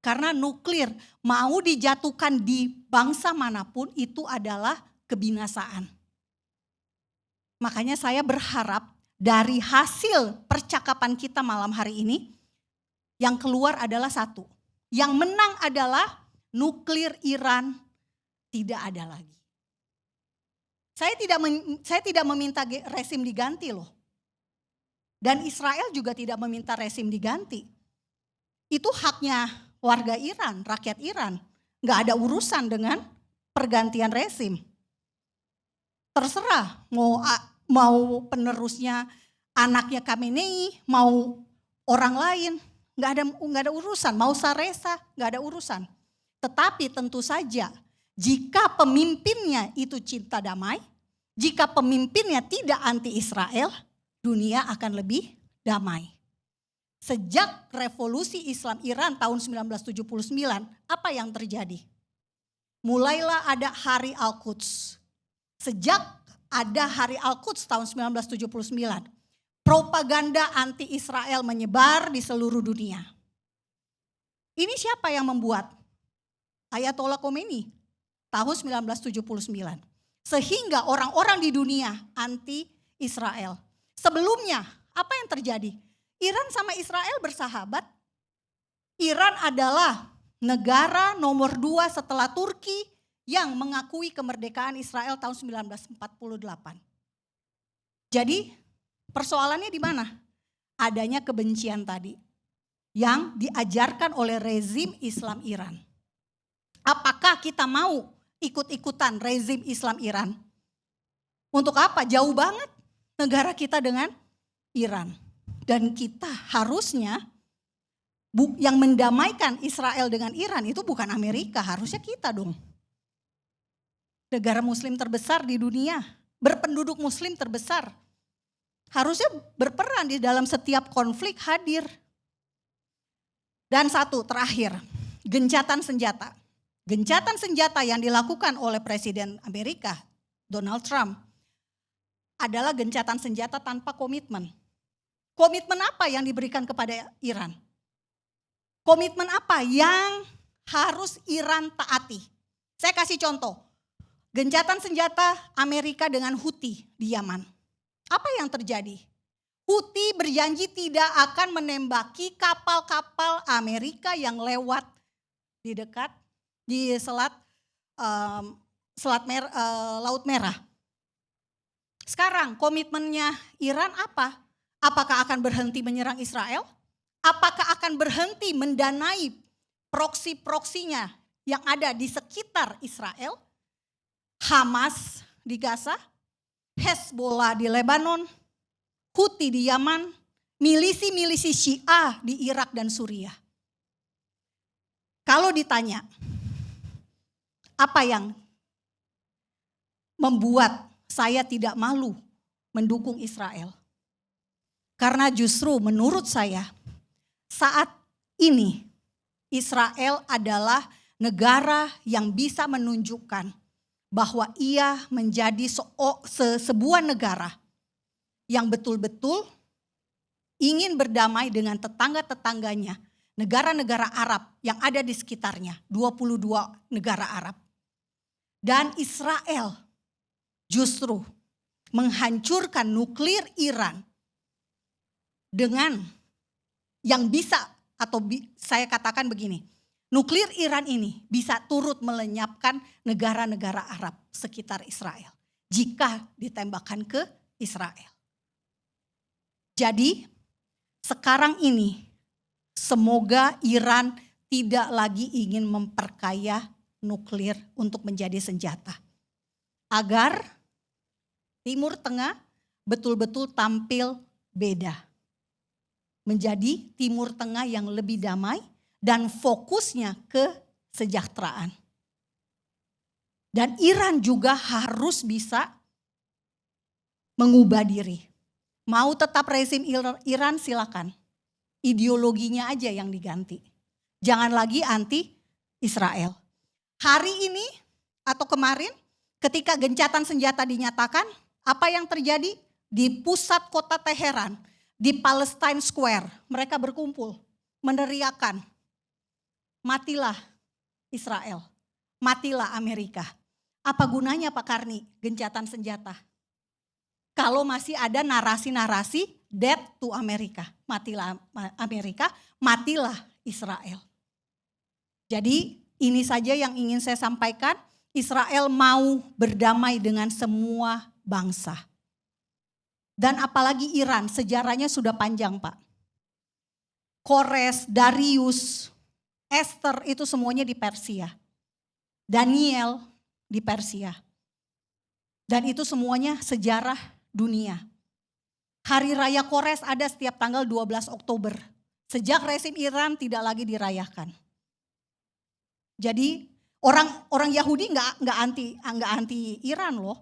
Karena nuklir mau dijatuhkan di bangsa manapun itu adalah kebinasaan. Makanya saya berharap dari hasil percakapan kita malam hari ini, yang keluar adalah satu. Yang menang adalah nuklir Iran tidak ada lagi. Saya tidak meminta rezim diganti loh. Dan Israel juga tidak meminta rezim diganti. Itu haknya warga Iran, rakyat Iran. Gak ada urusan dengan pergantian rezim. Terserah mau penerusnya anaknya Khamenei, mau orang lain. Gak ada urusan, mau Saresa gak ada urusan. Tetapi tentu saja jika pemimpinnya itu cinta damai, jika pemimpinnya tidak anti Israel, dunia akan lebih damai. Sejak revolusi Islam Iran tahun 1979, apa yang terjadi? Mulailah ada Hari Al-Quds. Sejak ada Hari Al-Quds tahun 1979, propaganda anti-Israel menyebar di seluruh dunia. Ini siapa yang membuat? Ayatollah Khomeini tahun 1979. Sehingga orang-orang di dunia anti-Israel. Sebelumnya apa yang terjadi? Iran sama Israel bersahabat. Iran adalah negara nomor 2 setelah Turki yang mengakui kemerdekaan Israel tahun 1948. Jadi persoalannya di mana? Adanya kebencian tadi yang diajarkan oleh rezim Islam Iran. Apakah kita mau ikut-ikutan rezim Islam Iran? Untuk apa? Jauh banget negara kita dengan Iran. Dan kita harusnya yang mendamaikan Israel dengan Iran itu bukan Amerika, harusnya kita dong. Negara muslim terbesar di dunia, berpenduduk muslim terbesar. Harusnya berperan di dalam setiap konflik hadir. Dan satu terakhir, gencatan senjata. Gencatan senjata yang dilakukan oleh Presiden Amerika, Donald Trump, adalah gencatan senjata tanpa komitmen. Komitmen apa yang diberikan kepada Iran? Komitmen apa yang harus Iran taati? Saya kasih contoh, gencatan senjata Amerika dengan Houthi di Yaman. Apa yang terjadi? Houthi berjanji tidak akan menembaki kapal-kapal Amerika yang lewat di dekat di Laut Merah. Sekarang komitmennya Iran apa? Apakah akan berhenti menyerang Israel? Apakah akan berhenti mendanai proksi-proksinya yang ada di sekitar Israel? Hamas di Gaza, Hezbollah di Lebanon, Houthi di Yaman, milisi-milisi Syiah di Irak dan Suriah. Kalau ditanya, apa yang membuat saya tidak malu mendukung Israel? Karena justru menurut saya saat ini Israel adalah negara yang bisa menunjukkan bahwa ia menjadi sebuah negara yang betul-betul ingin berdamai dengan tetangga-tetangganya, negara-negara Arab yang ada di sekitarnya, 22 negara Arab. Dan Israel justru menghancurkan nuklir Iran dengan yang bisa, atau saya katakan begini, nuklir Iran ini bisa turut melenyapkan negara-negara Arab sekitar Israel jika ditembakkan ke Israel. Jadi sekarang ini semoga Iran tidak lagi ingin memperkaya nuklir untuk menjadi senjata. agar Timur Tengah betul-betul tampil beda. Menjadi Timur Tengah yang lebih damai dan fokusnya ke kesejahteraan. Dan Iran juga harus bisa mengubah diri. Mau tetap rezim Iran silakan. Ideologinya aja yang diganti. Jangan lagi anti Israel. Hari ini atau kemarin ketika gencatan senjata dinyatakan, apa yang terjadi? Di pusat kota Teheran, di Palestine Square, mereka berkumpul meneriakan, matilah Israel, matilah Amerika. Apa gunanya Pak Karni gencatan senjata? Kalau masih ada narasi-narasi death to Amerika, matilah Amerika, matilah Israel. Jadi ini saja yang ingin saya sampaikan, Israel mau berdamai dengan semua bangsa. Dan apalagi Iran, sejarahnya sudah panjang Pak. Kores, Darius, Esther itu semuanya di Persia. Daniel di Persia. Dan itu semuanya sejarah dunia. Hari Raya Kores ada setiap tanggal 12 Oktober. Sejak rezim Iran tidak lagi dirayakan. Jadi orang Yahudi nggak anti Iran loh.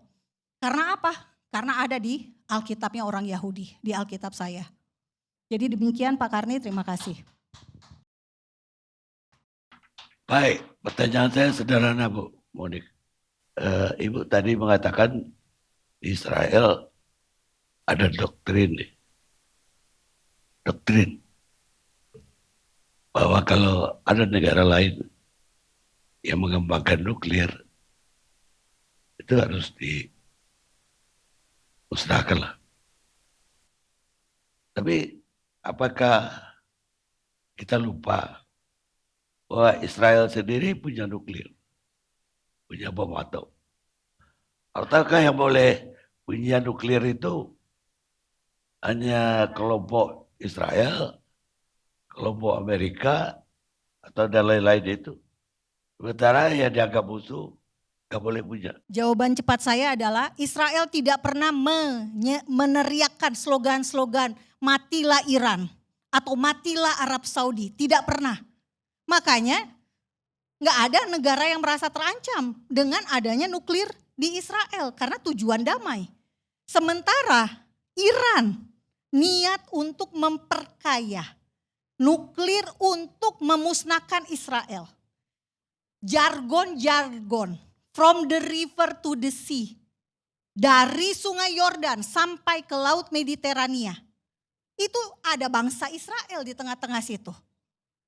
Karena apa? Karena ada di Alkitabnya orang Yahudi, di Alkitab saya. Jadi demikian Pak Karni, terima kasih. Baik, pertanyaan saya sederhana Bu Monik. Ibu tadi mengatakan di Israel ada doktrin bahwa kalau ada negara lain yang mengembangkan nuklir itu harus dimusnahkan lah. Tapi apakah kita lupa bahwa Israel sendiri punya nuklir? Punya bom atom. Ataukah yang boleh punya nuklir itu hanya kelompok Israel, kelompok Amerika, atau dan lain-lain itu? Sementara yang dianggap musuh gak boleh punya. Jawaban cepat saya adalah Israel tidak pernah meneriakkan slogan-slogan matilah Iran atau matilah Arab Saudi. Tidak pernah. Makanya nggak ada negara yang merasa terancam dengan adanya nuklir di Israel karena tujuan damai. Sementara Iran niat untuk memperkaya nuklir untuk memusnahkan Israel. Jargon-jargon from the river to the sea. Dari sungai Yordan sampai ke laut Mediterania. Itu ada bangsa Israel di tengah-tengah situ.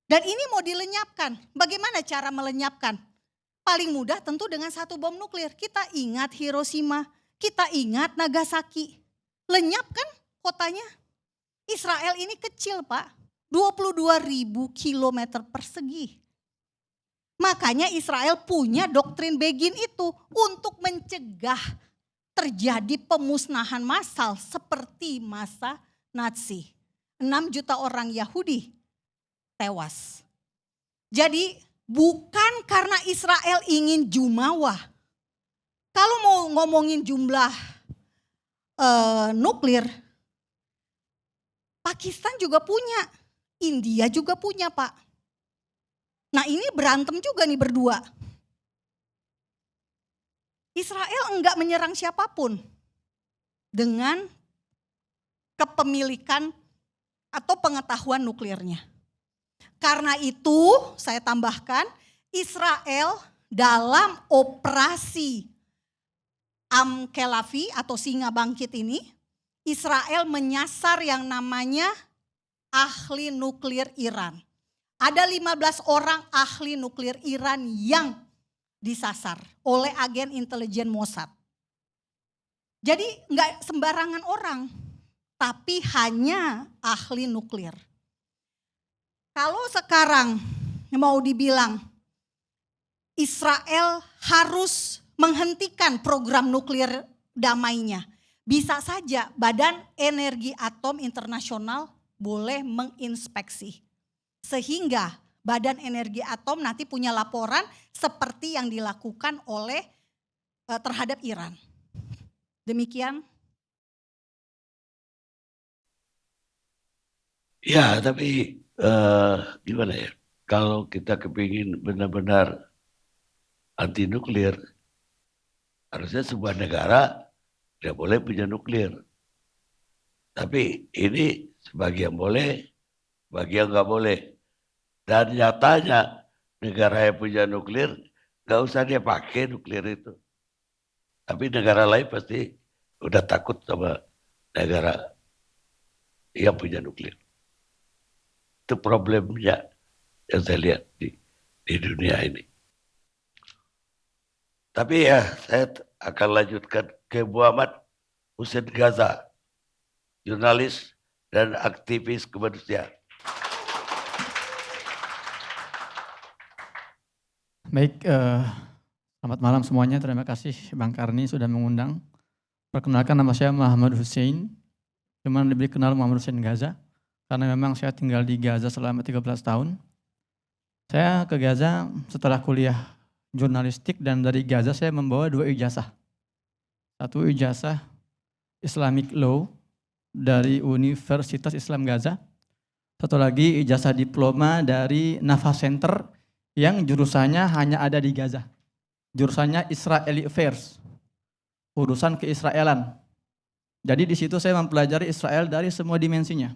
Dan ini mau dilenyapkan. Bagaimana cara melenyapkan? Paling mudah tentu dengan satu bom nuklir. Kita ingat Hiroshima, kita ingat Nagasaki. Lenyapkan kotanya. Israel ini kecil Pak, 22.000 kilometer persegi. Makanya Israel punya doktrin Begin itu untuk mencegah terjadi pemusnahan massal seperti masa Nazi. 6 juta orang Yahudi tewas. Jadi bukan karena Israel ingin jumawa. Kalau mau ngomongin jumlah nuklir, Pakistan juga punya, India juga punya Pak. Nah ini berantem juga nih berdua. Israel enggak menyerang siapapun dengan kepemilikan atau pengetahuan nuklirnya. Karena itu saya tambahkan Israel dalam operasi Am-Kelafi atau Singa Bangkit ini, Israel menyasar yang namanya ahli nuklir Iran. Ada 15 orang ahli nuklir Iran yang disasar oleh agen intelijen Mossad. Jadi enggak sembarangan orang, tapi hanya ahli nuklir. Kalau sekarang mau dibilang Israel harus menghentikan program nuklir damainya, bisa saja Badan Energi Atom Internasional boleh menginspeksi. Sehingga Badan Energi Atom nanti punya laporan seperti yang dilakukan oleh terhadap Iran. Demikian. Ya, tapi gimana ya? Kalau kita kepingin benar-benar anti nuklir, harusnya sebuah negara tidak boleh punya nuklir. Tapi ini sebagian boleh, sebagian nggak boleh. Dan nyatanya negara yang punya nuklir nggak usah dia pakai nuklir itu. Tapi negara lain pasti udah takut sama negara yang punya nuklir. Itu problemnya yang saya lihat di dunia ini. Tapi ya saya akan lanjutkan ke Muhammad Hussein Gaza, jurnalis dan aktivis kemanusiaan. Baik, selamat malam semuanya. Terima kasih Bang Karni sudah mengundang. Perkenalkan, nama saya Muhammad Hussein, cuman lebih kenal Muhammad Hussein Gaza, karena memang saya tinggal di Gaza selama 13 tahun. Saya ke Gaza setelah kuliah jurnalistik, dan dari Gaza saya membawa 2 ijazah. Satu ijazah Islamic Law dari Universitas Islam Gaza. Satu lagi ijazah diploma dari Nafa Center yang jurusannya hanya ada di Gaza. Jurusannya Israeli Affairs, urusan keisraelan. Jadi di situ saya mempelajari Israel dari semua dimensinya.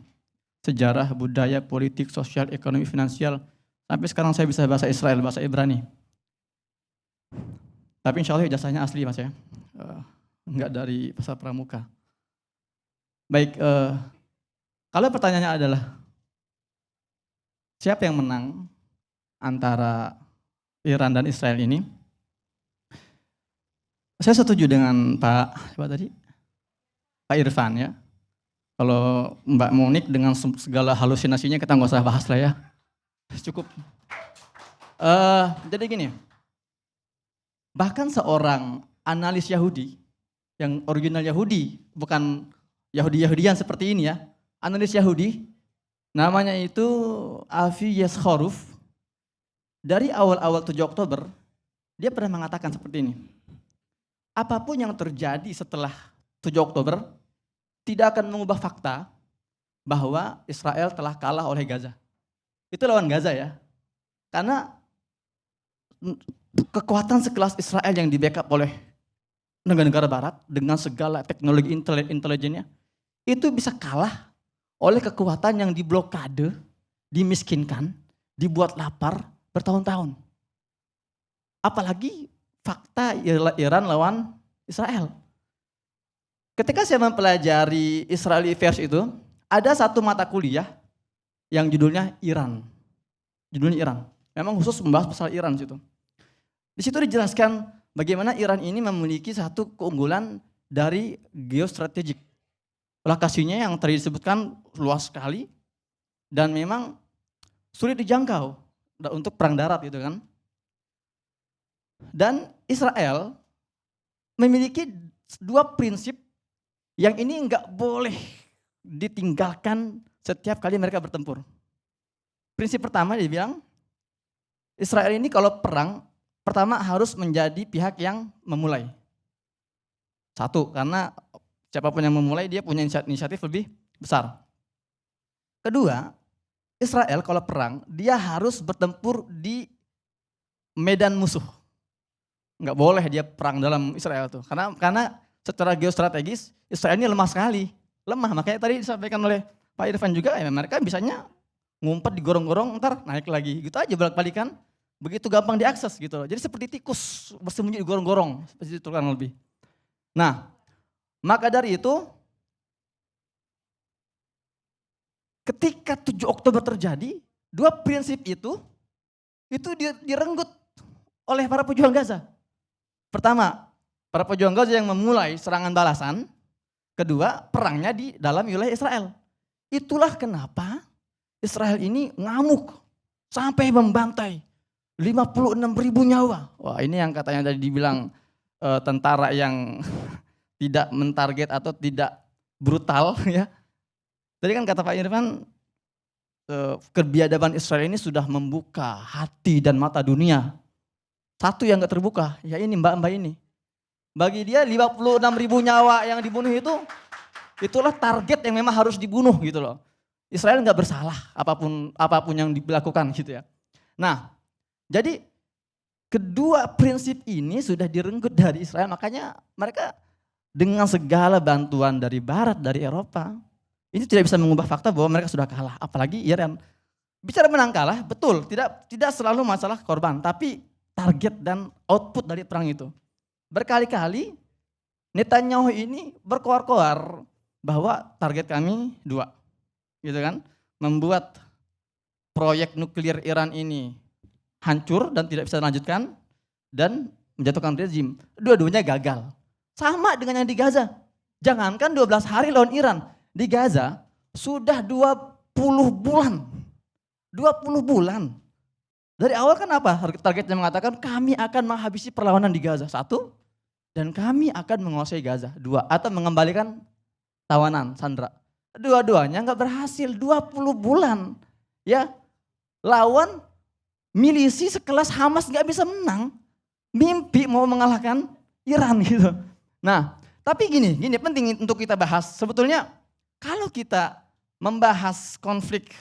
Sejarah, budaya, politik, sosial, ekonomi, finansial. Sampai sekarang saya bisa bahasa Israel, bahasa Ibrani. Tapi insya Allah ijazahnya asli Mas ya. Enggak dari pasar pramuka. Baik, kalau pertanyaannya adalah siapa yang menang antara Iran dan Israel ini? Saya setuju dengan Pak Irfan ya. Kalau Mbak Monik dengan segala halusinasinya kita nggak usah bahas lah ya. Cukup. Jadi gini, bahkan seorang analis Yahudi, yang original Yahudi, bukan Yahudi-Yahudian seperti ini ya, analis Yahudi, namanya itu Avi Yeskharov, dari awal-awal 7 Oktober, dia pernah mengatakan seperti ini, apapun yang terjadi setelah 7 Oktober, tidak akan mengubah fakta bahwa Israel telah kalah oleh Gaza. Itu lawan Gaza ya. Karena kekuatan sekelas Israel yang di backup oleh negara-negara barat dengan segala teknologi intelijennya, itu bisa kalah oleh kekuatan yang diblokade, dimiskinkan, dibuat lapar bertahun-tahun. Apalagi fakta Iran lawan Israel. Ketika saya mempelajari Israeli Affairs itu, ada satu mata kuliah yang judulnya Iran. Judulnya Iran. Memang khusus membahas masalah Iran situ. Di situ dijelaskan bagaimana Iran ini memiliki satu keunggulan dari geostrategik. Lokasinya yang tadi disebutkan luas sekali dan memang sulit dijangkau untuk perang darat gitu kan. Dan Israel memiliki 2 prinsip yang ini enggak boleh ditinggalkan setiap kali mereka bertempur. Prinsip pertama dia bilang, Israel ini kalau perang, pertama harus menjadi pihak yang memulai. Satu, karena siapapun yang memulai dia punya inisiatif lebih besar. Kedua, Israel kalau perang, dia harus bertempur di medan musuh. Enggak boleh dia perang dalam Israel tuh. Karena secara geostrategis, Israel ini lemah sekali. Lemah, makanya tadi disampaikan oleh Pak Irfan juga, ya mereka bisanya ngumpet di gorong-gorong, ntar naik lagi. Gitu aja balik-balikan, begitu gampang diakses gitu. Jadi seperti tikus bersembunyi di gorong-gorong, seperti itu kurang lebih. Nah, maka dari itu, ketika 7 Oktober terjadi, 2 prinsip itu direnggut oleh para pejuang Gaza. Pertama, para pejuang Gaza yang memulai serangan balasan. Kedua, perangnya di dalam wilayah Israel. Itulah kenapa Israel ini ngamuk sampai membantai 56.000 nyawa. Wah, ini yang katanya tadi dibilang tentara yang tidak mentarget atau tidak brutal ya. Tadi kan kata Pak Irfan, kebiadaban Israel ini sudah membuka hati dan mata dunia. Satu yang gak terbuka, ya ini mbak-mbak ini. Bagi dia 56.000 nyawa yang dibunuh itulah target yang memang harus dibunuh gitu loh. Israel nggak bersalah apapun yang dilakukan gitu ya. Nah, jadi kedua prinsip ini sudah direnggut dari Israel, makanya mereka dengan segala bantuan dari Barat, dari Eropa, ini tidak bisa mengubah fakta bahwa mereka sudah kalah. Apalagi Iran. Bicara menang kalah, betul, tidak selalu masalah korban, tapi target dan output dari perang itu. Berkali-kali Netanyahu ini berkoar-koar bahwa target kami 2, gitu kan, membuat proyek nuklir Iran ini hancur dan tidak bisa dilanjutkan dan menjatuhkan rezim. Dua-duanya gagal. Sama dengan yang di Gaza. Jangankan 12 hari lawan Iran, di Gaza sudah 20 bulan. 20 bulan. Dari awal kan apa? Targetnya mengatakan kami akan menghabisi perlawanan di Gaza. 1, dan kami akan menguasai Gaza. 2, atau mengembalikan tawanan, sandera. Dua-duanya nggak berhasil, 20 bulan. Ya, lawan milisi sekelas Hamas nggak bisa menang. Mimpi mau mengalahkan Iran gitu. Nah, tapi gini penting untuk kita bahas. Sebetulnya kalau kita membahas konflik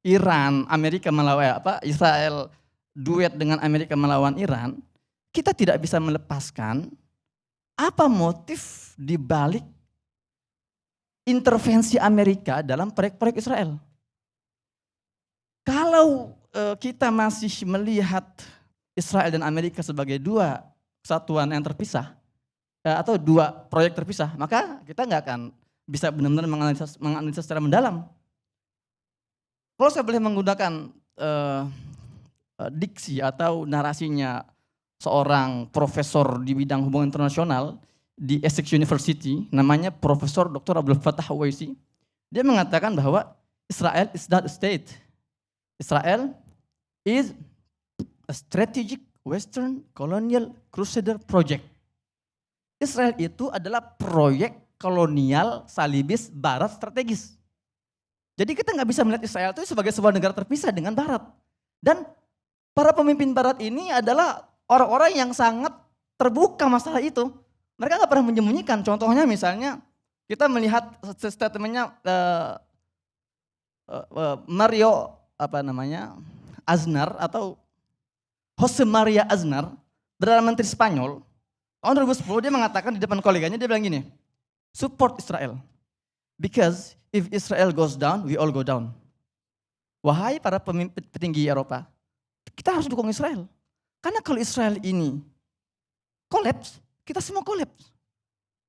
Iran, Amerika melawan Israel duet dengan Amerika melawan Iran, kita tidak bisa melepaskan apa motif di balik intervensi Amerika dalam proyek-proyek Israel. Kalau kita masih melihat Israel dan Amerika sebagai 2 kesatuan yang terpisah, atau 2 proyek terpisah, maka kita nggak akan bisa benar-benar menganalisa secara mendalam. Kalau saya boleh menggunakan diksi atau narasinya seorang profesor di bidang hubungan internasional di Essex University, namanya Profesor Dr. Abdul Fattah Uwaisi. Dia mengatakan bahwa Israel is not a state. Israel is a strategic Western colonial crusader project. Israel itu adalah proyek kolonial salibis Barat strategis. Jadi kita nggak bisa melihat Israel itu sebagai sebuah negara terpisah dengan Barat. Dan para pemimpin Barat ini adalah orang-orang yang sangat terbuka masalah itu. Mereka nggak pernah menyembunyikan. Contohnya misalnya kita melihat statementnya Mario Aznar atau Jose Maria Aznar, Perdana Menteri Spanyol, tahun 2010 dia mengatakan di depan koleganya, dia bilang gini, support Israel. Because if Israel goes down, we all go down. Wahai para pemimpin petinggi Eropa, kita harus dukung Israel. Karena kalau Israel ini kolaps, kita semua kolaps.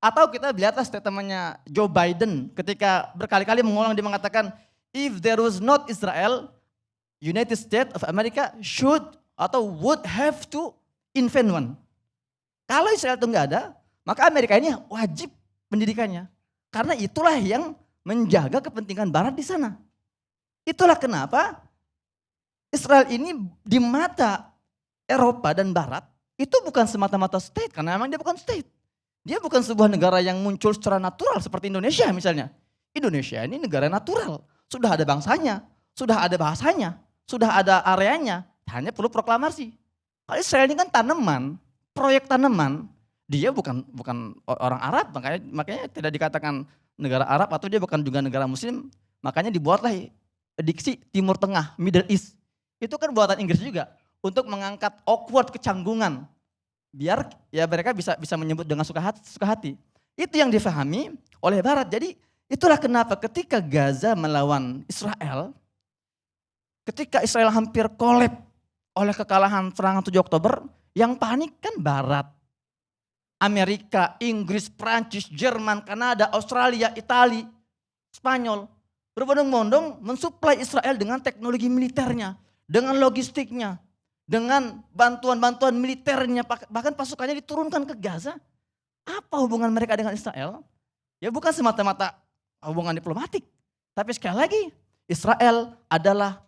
Atau kita lihatlah statementnya Joe Biden ketika berkali-kali mengulang, dia mengatakan, if there was not Israel, United States of America should atau would have to invent one. Kalau Israel itu nggak ada, maka Amerika ini wajib pendidikannya. Karena itulah yang menjaga kepentingan Barat di sana. Itulah kenapa Israel ini di mata Eropa dan Barat itu bukan semata-mata state, karena memang dia bukan state. Dia bukan sebuah negara yang muncul secara natural seperti Indonesia misalnya. Indonesia ini negara natural, sudah ada bangsanya, sudah ada bahasanya, sudah ada areanya, hanya perlu proklamasi. Kalau Israel ini kan tanaman, proyek tanaman, dia bukan orang Arab, makanya tidak dikatakan negara Arab atau dia bukan juga negara Muslim, makanya dibuatlah diksi Timur Tengah, Middle East. Itu kan buatan Inggris juga untuk mengangkat awkward kecanggungan, biar ya mereka bisa menyebut dengan suka hati. Itu yang difahami oleh Barat. Jadi itulah kenapa ketika Gaza melawan Israel, ketika Israel hampir kolaps oleh kekalahan serangan 7 Oktober, yang panik kan Barat. Amerika, Inggris, Prancis, Jerman, Kanada, Australia, Italia, Spanyol. Berbondong-bondong mensuplai Israel dengan teknologi militernya, dengan logistiknya, dengan bantuan-bantuan militernya, bahkan pasukannya diturunkan ke Gaza. Apa hubungan mereka dengan Israel? Ya bukan semata-mata hubungan diplomatik. Tapi sekali lagi, Israel adalah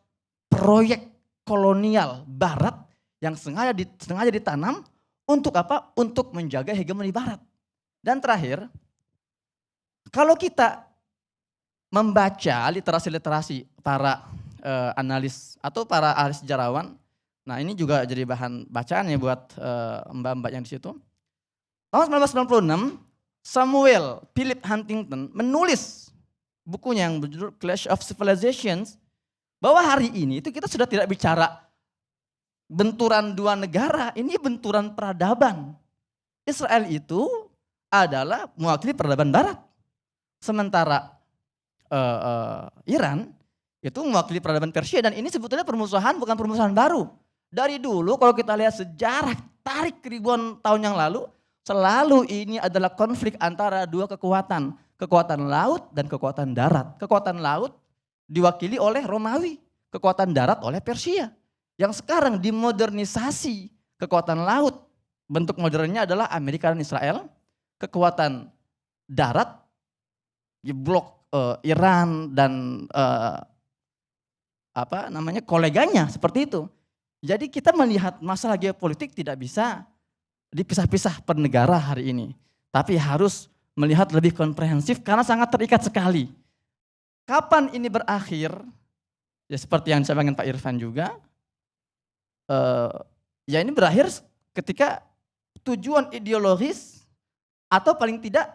proyek kolonial Barat yang sengaja ditanam untuk apa? Untuk menjaga hegemoni Barat. Dan terakhir, kalau kita membaca literasi-literasi para analis atau para ahli sejarawan, nah ini juga jadi bahan bacaan ya buat mbak-mbak yang di situ. Tahun 1996, Samuel Philip Huntington menulis bukunya yang berjudul Clash of Civilizations, bahwa hari ini itu kita sudah tidak bicara benturan dua negara, ini benturan peradaban. Israel itu adalah mewakili peradaban barat. Sementara Iran itu mewakili peradaban Persia, dan ini sebetulnya permusuhan bukan permusuhan baru. Dari dulu kalau kita lihat sejarah tarik ribuan tahun yang lalu, selalu ini adalah konflik antara dua kekuatan. Kekuatan laut dan kekuatan darat. Kekuatan laut diwakili oleh Romawi, kekuatan darat oleh Persia. Yang sekarang dimodernisasi kekuatan laut, bentuk modernnya adalah Amerika dan Israel. Kekuatan darat di blok Iran dan koleganya seperti itu. Jadi kita melihat masalah geopolitik tidak bisa dipisah-pisah per negara hari ini. Tapi harus melihat lebih komprehensif karena sangat terikat sekali. Kapan ini berakhir? Ya seperti yang disampaikan Pak Irfan juga. Ya ini berakhir ketika tujuan ideologis atau paling tidak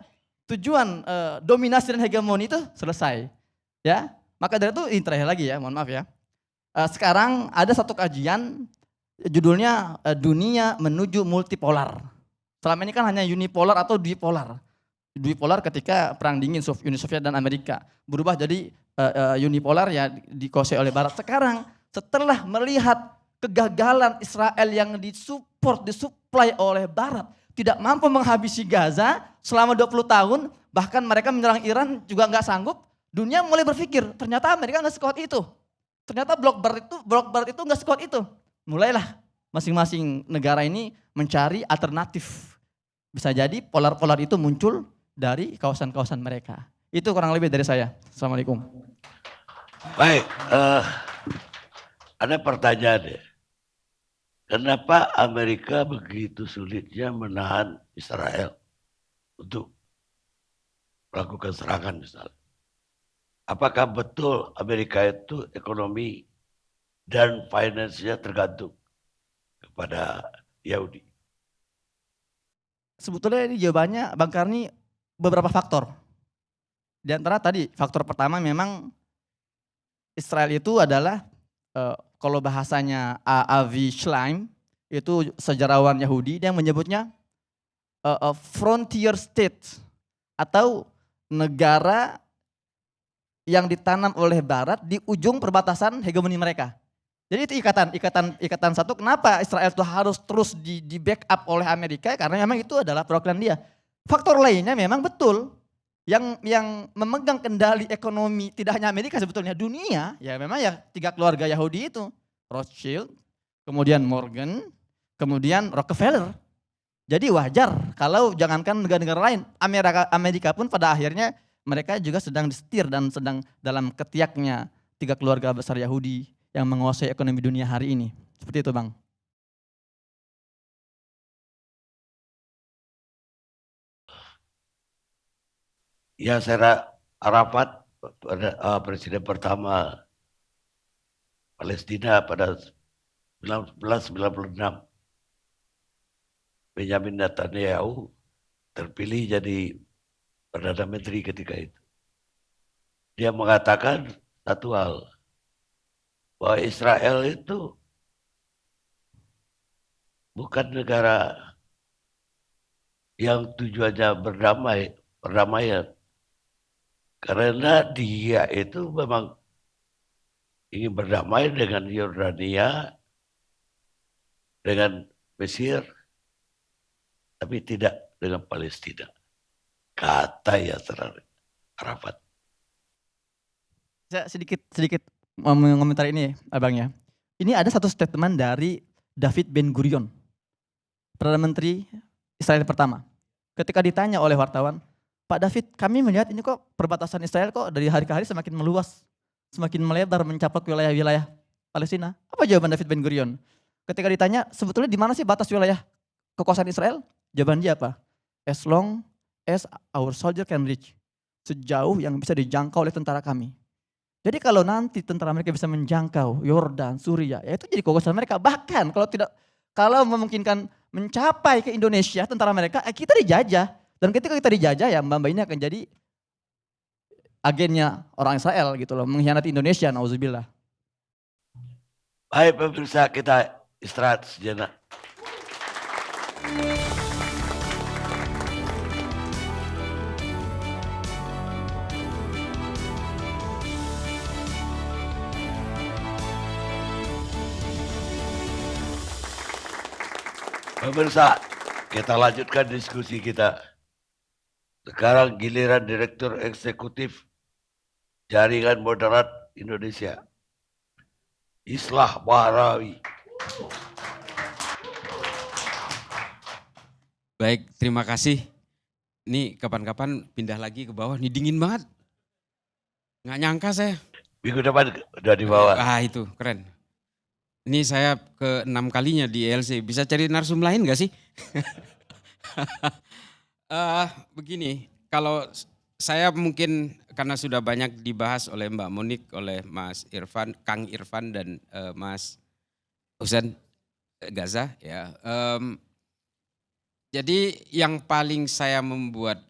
tujuan dominasi dan hegemoni itu selesai. Ya, maka dari itu ini terakhir lagi ya, mohon maaf ya. Sekarang ada satu kajian judulnya dunia menuju multipolar. Selama ini kan hanya unipolar atau dipolar. Dipolar ketika perang dingin Uni Soviet dan Amerika, berubah jadi unipolar ya dikuasai oleh Barat. Sekarang setelah melihat kegagalan Israel yang disuplai oleh Barat, tidak mampu menghabisi Gaza selama 20 tahun, bahkan mereka menyerang Iran juga nggak sanggup, dunia mulai berpikir ternyata Amerika nggak sekuat itu. Ternyata blok barat itu nggak sekuat itu. Mulailah masing-masing negara ini mencari alternatif. Bisa jadi polar-polar itu muncul dari kawasan-kawasan mereka. Itu kurang lebih dari saya. Assalamualaikum. Baik, ada pertanyaan ya. Kenapa Amerika begitu sulitnya menahan Israel untuk melakukan serangan misalnya? Apakah betul Amerika itu ekonomi dan finance-nya tergantung kepada Yahudi? Sebetulnya ini jawabannya Bang Karni beberapa faktor. Di antara tadi faktor pertama memang Israel itu adalah kalau bahasanya Avi Schleim itu sejarawan Yahudi, dia menyebutnya frontier state atau negara yang ditanam oleh Barat di ujung perbatasan hegemoni mereka. Jadi itu ikatan satu. Kenapa Israel itu harus terus di backup oleh Amerika? Karena memang itu adalah perwakilan dia. Faktor lainnya memang betul yang memegang kendali ekonomi tidak hanya Amerika sebetulnya dunia ya memang ya tiga keluarga Yahudi itu, Rothschild, kemudian Morgan, kemudian Rockefeller. Jadi wajar kalau jangankan negara-negara lain, Amerika pun pada akhirnya mereka juga sedang disetir dan sedang dalam ketiaknya tiga keluarga besar Yahudi yang menguasai ekonomi dunia hari ini. Seperti itu Bang. Ya saya Arafat presiden pertama Palestina pada 1996. Benjamin Netanyahu terpilih jadi Perdana Menteri ketika itu. Dia mengatakan satu hal, bahwa Israel itu bukan negara yang tujuannya perdamaian. Karena dia itu memang ingin berdamai dengan Yordania, dengan Mesir, tapi tidak dengan Palestina. Kata Yasser Arafat. Saya sedikit mengomentari ini Abang ya. Ini ada satu statement dari David Ben Gurion, Perdana Menteri Israel pertama. Ketika ditanya oleh wartawan, Pak David, kami melihat ini kok perbatasan Israel kok dari hari ke hari semakin meluas, semakin melebar mencaplok wilayah-wilayah Palestina. Apa jawaban David Ben Gurion? Ketika ditanya, sebetulnya di mana sih batas wilayah kekuasaan Israel? Jawaban dia apa? As long as our soldier can reach. Sejauh yang bisa dijangkau oleh tentara kami. Jadi kalau nanti tentara mereka bisa menjangkau Yordan, Suria, ya itu jadi kekuasaan mereka. Bahkan kalau memungkinkan mencapai ke Indonesia, tentara mereka, kita dijajah. Dan ketika kita dijajah ya Mbak ini akan jadi agennya orang Israel gitu loh, mengkhianati Indonesia, nauzubillah. Baik pemirsa, kita istirahat sejenak. Pemirsa, kita lanjutkan diskusi kita. Sekarang giliran Direktur Eksekutif Jaringan Moderat Indonesia, Islah Bahrawi. Baik, terima kasih. Ini kapan-kapan pindah lagi ke bawah, ini dingin banget. Nggak nyangka saya. Minggu depan udah di bawah. Ah itu, keren. Ini saya ke-6 kalinya di ELC, bisa cari narsum lain gak sih? Begini, kalau saya mungkin karena sudah banyak dibahas oleh Mbak Monik, oleh Mas Irfan, Kang Irfan dan Mas Husain Gaza ya. Jadi yang paling saya membuat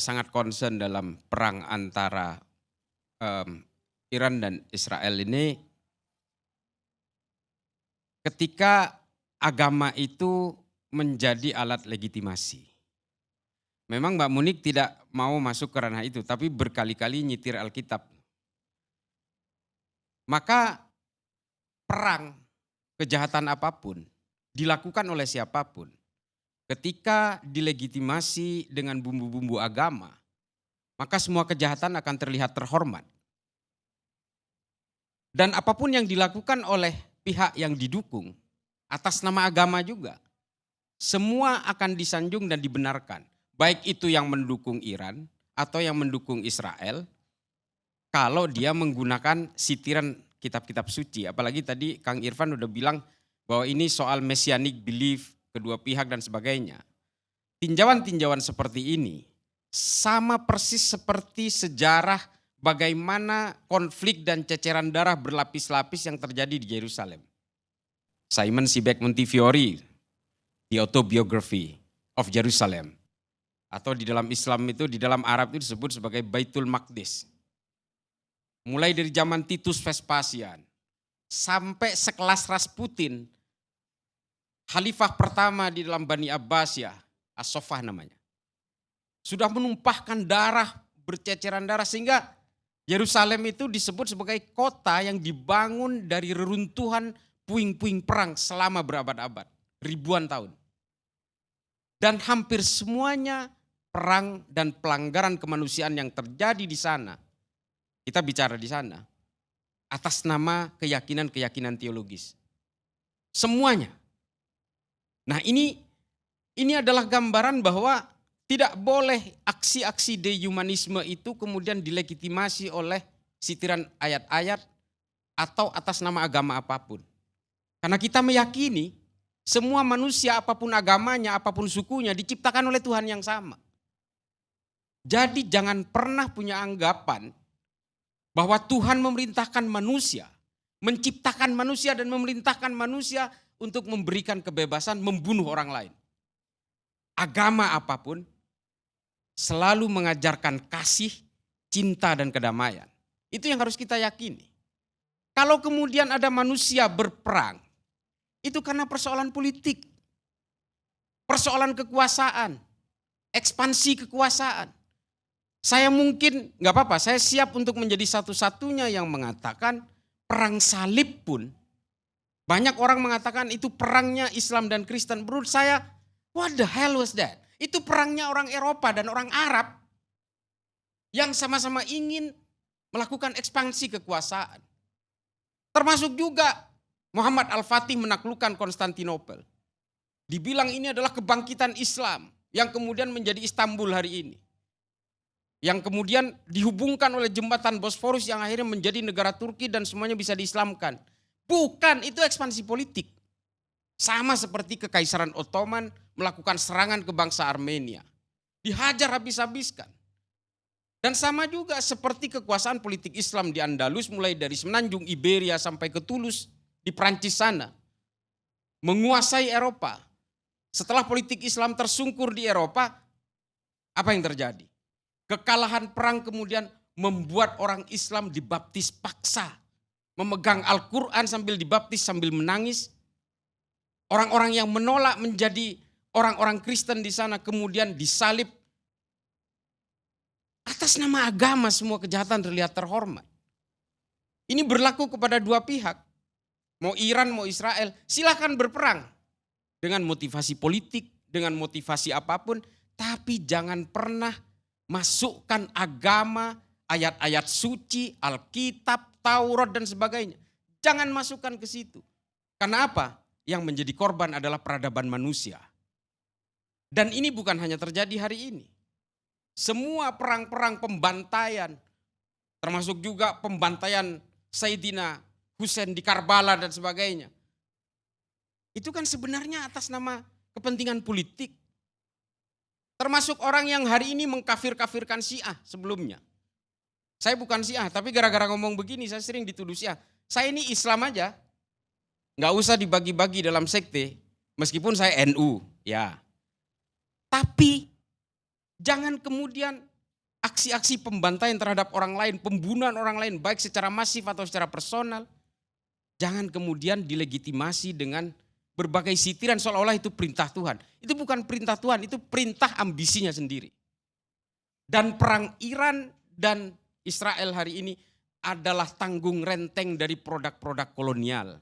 sangat concern dalam perang antara Iran dan Israel ini, ketika agama itu menjadi alat legitimasi. Memang Mbak Munik tidak mau masuk ke ranah itu, tapi berkali-kali nyitir Alkitab. Maka perang, kejahatan apapun, dilakukan oleh siapapun, ketika dilegitimasi dengan bumbu-bumbu agama, maka semua kejahatan akan terlihat terhormat. Dan apapun yang dilakukan oleh pihak yang didukung, atas nama agama juga, semua akan disanjung dan dibenarkan. Baik itu yang mendukung Iran atau yang mendukung Israel, kalau dia menggunakan sitiran kitab-kitab suci. Apalagi tadi Kang Irfan udah bilang bahwa ini soal messianic belief kedua pihak dan sebagainya. Tinjauan-tinjauan seperti ini sama persis seperti sejarah bagaimana konflik dan ceceran darah berlapis-lapis yang terjadi di Yerusalem. Simon Sebag Montefiore, The Autobiography of Jerusalem. Atau di dalam Islam itu, di dalam Arab itu disebut sebagai Baitul Maqdis. Mulai dari zaman Titus Vespasian sampai sekelas Rasputin, khalifah pertama di dalam Bani Abbasiyah, As-Soffah namanya. Sudah menumpahkan darah, berceceran darah sehingga Yerusalem itu disebut sebagai kota yang dibangun dari reruntuhan puing-puing perang selama berabad-abad, ribuan tahun. Dan hampir semuanya perang dan pelanggaran kemanusiaan yang terjadi di sana, kita bicara di sana, atas nama keyakinan-keyakinan teologis. Semuanya. Nah ini adalah gambaran bahwa tidak boleh aksi-aksi dehumanisme itu kemudian dilegitimasi oleh sitiran ayat-ayat atau atas nama agama apapun. Karena kita meyakini semua manusia apapun agamanya, apapun sukunya diciptakan oleh Tuhan yang sama. Jadi jangan pernah punya anggapan bahwa Tuhan memerintahkan manusia, menciptakan manusia dan memerintahkan manusia untuk memberikan kebebasan membunuh orang lain. Agama apapun selalu mengajarkan kasih, cinta dan kedamaian. Itu yang harus kita yakini. Kalau kemudian ada manusia berperang, itu karena persoalan politik, persoalan kekuasaan, ekspansi kekuasaan. Saya mungkin gak apa-apa, saya siap untuk menjadi satu-satunya yang mengatakan perang salib pun, banyak orang mengatakan itu perangnya Islam dan Kristen. Menurut saya, what the hell was that? Itu perangnya orang Eropa dan orang Arab yang sama-sama ingin melakukan ekspansi kekuasaan. Termasuk juga Muhammad Al-Fatih menaklukkan Konstantinopel. Dibilang ini adalah kebangkitan Islam yang kemudian menjadi Istanbul hari ini. Yang kemudian dihubungkan oleh jembatan Bosforus yang akhirnya menjadi negara Turki dan semuanya bisa diislamkan. Bukan, itu ekspansi politik. Sama seperti Kekaisaran Ottoman melakukan serangan ke bangsa Armenia. Dihajar habis-habiskan. Dan sama juga seperti kekuasaan politik Islam di Andalus mulai dari semenanjung Iberia sampai ke Toulouse di Prancis sana. Menguasai Eropa. setelah politik Islam tersungkur di Eropa, apa yang terjadi? Kekalahan perang kemudian membuat orang Islam dibaptis paksa. Memegang Al-Quran sambil dibaptis, sambil menangis. Orang-orang yang menolak menjadi orang-orang Kristen di sana kemudian disalib. Atas nama agama semua kejahatan terlihat terhormat. Ini berlaku kepada dua pihak. Mau Iran, mau Israel, silakan berperang. Dengan motivasi politik, dengan motivasi apapun. Tapi jangan pernah masukkan agama, ayat-ayat suci, Alkitab, Taurat dan sebagainya. Jangan masukkan ke situ. Karena apa? Yang menjadi korban adalah peradaban manusia. Dan ini bukan hanya terjadi hari ini. Semua perang-perang pembantaian, termasuk juga pembantaian Sayyidina Husain di Karbala dan sebagainya. Itu kan sebenarnya atas nama kepentingan politik. Termasuk orang yang hari ini mengkafir-kafirkan Syiah sebelumnya. Saya bukan Syiah, tapi gara-gara ngomong begini saya sering dituduh Syiah. Saya ini Islam aja, nggak usah dibagi-bagi dalam sekte, meskipun saya NU, ya. Tapi jangan kemudian aksi-aksi pembantaian terhadap orang lain, pembunuhan orang lain, baik secara masif atau secara personal, jangan kemudian dilegitimasi dengan berbagai sitiran seolah-olah itu perintah Tuhan. Itu bukan perintah Tuhan, itu perintah ambisinya sendiri. Dan perang Iran dan Israel hari ini adalah tanggung renteng dari produk-produk kolonial.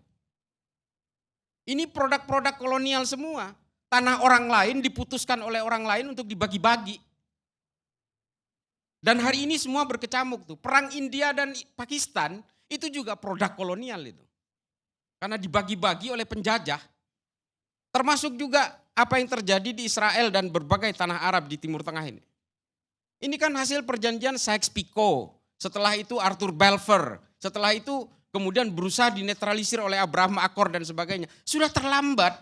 Ini produk-produk kolonial semua. Tanah orang lain diputuskan oleh orang lain untuk dibagi-bagi. Dan hari ini semua berkecamuk tuh. Perang India dan Pakistan itu juga produk kolonial itu. Karena dibagi-bagi oleh penjajah. Termasuk juga apa yang terjadi di Israel dan berbagai tanah Arab di Timur Tengah ini. Ini kan hasil perjanjian Sykes-Picot. Setelah itu Arthur Balfour. Setelah itu kemudian berusaha dinetralisir oleh Abraham Accord dan sebagainya. Sudah terlambat.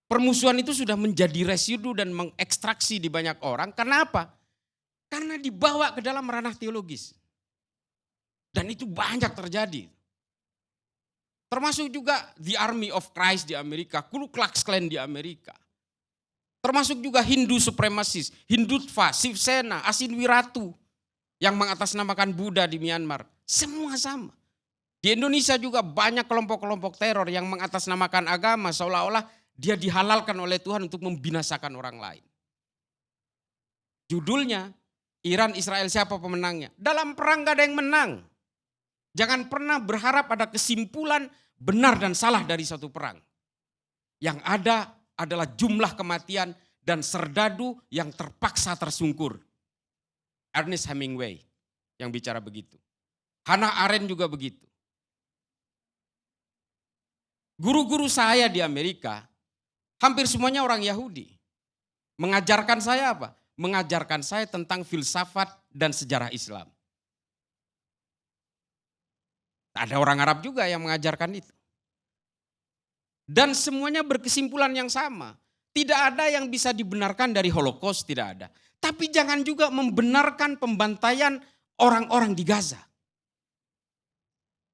Permusuhan itu sudah menjadi residu dan mengekstraksi di banyak orang. Karena apa? Karena dibawa ke dalam ranah teologis. Dan itu banyak terjadi. Termasuk juga The Army of Christ di Amerika, Ku Klux Klan di Amerika. Termasuk juga Hindu supremasis, Hindutva, Shiv Sena, Asin Wiratu yang mengatasnamakan Buddha di Myanmar. Semua sama. Di Indonesia juga banyak kelompok-kelompok teror yang mengatasnamakan agama seolah-olah dia dihalalkan oleh Tuhan untuk membinasakan orang lain. Judulnya, Iran Israel siapa pemenangnya? Dalam perang gak ada yang menang. Jangan pernah berharap ada kesimpulan benar dan salah dari satu perang. Yang ada adalah jumlah kematian dan serdadu yang terpaksa tersungkur. Ernest Hemingway yang bicara begitu. Hannah Arendt juga begitu. Guru-guru saya di Amerika, hampir semuanya orang Yahudi. Mengajarkan saya apa? Mengajarkan saya tentang filsafat dan sejarah Islam. Ada orang Arab juga yang mengajarkan itu. Dan semuanya berkesimpulan yang sama. Tidak ada yang bisa dibenarkan dari Holocaust, tidak ada. Tapi jangan juga membenarkan pembantaian orang-orang di Gaza.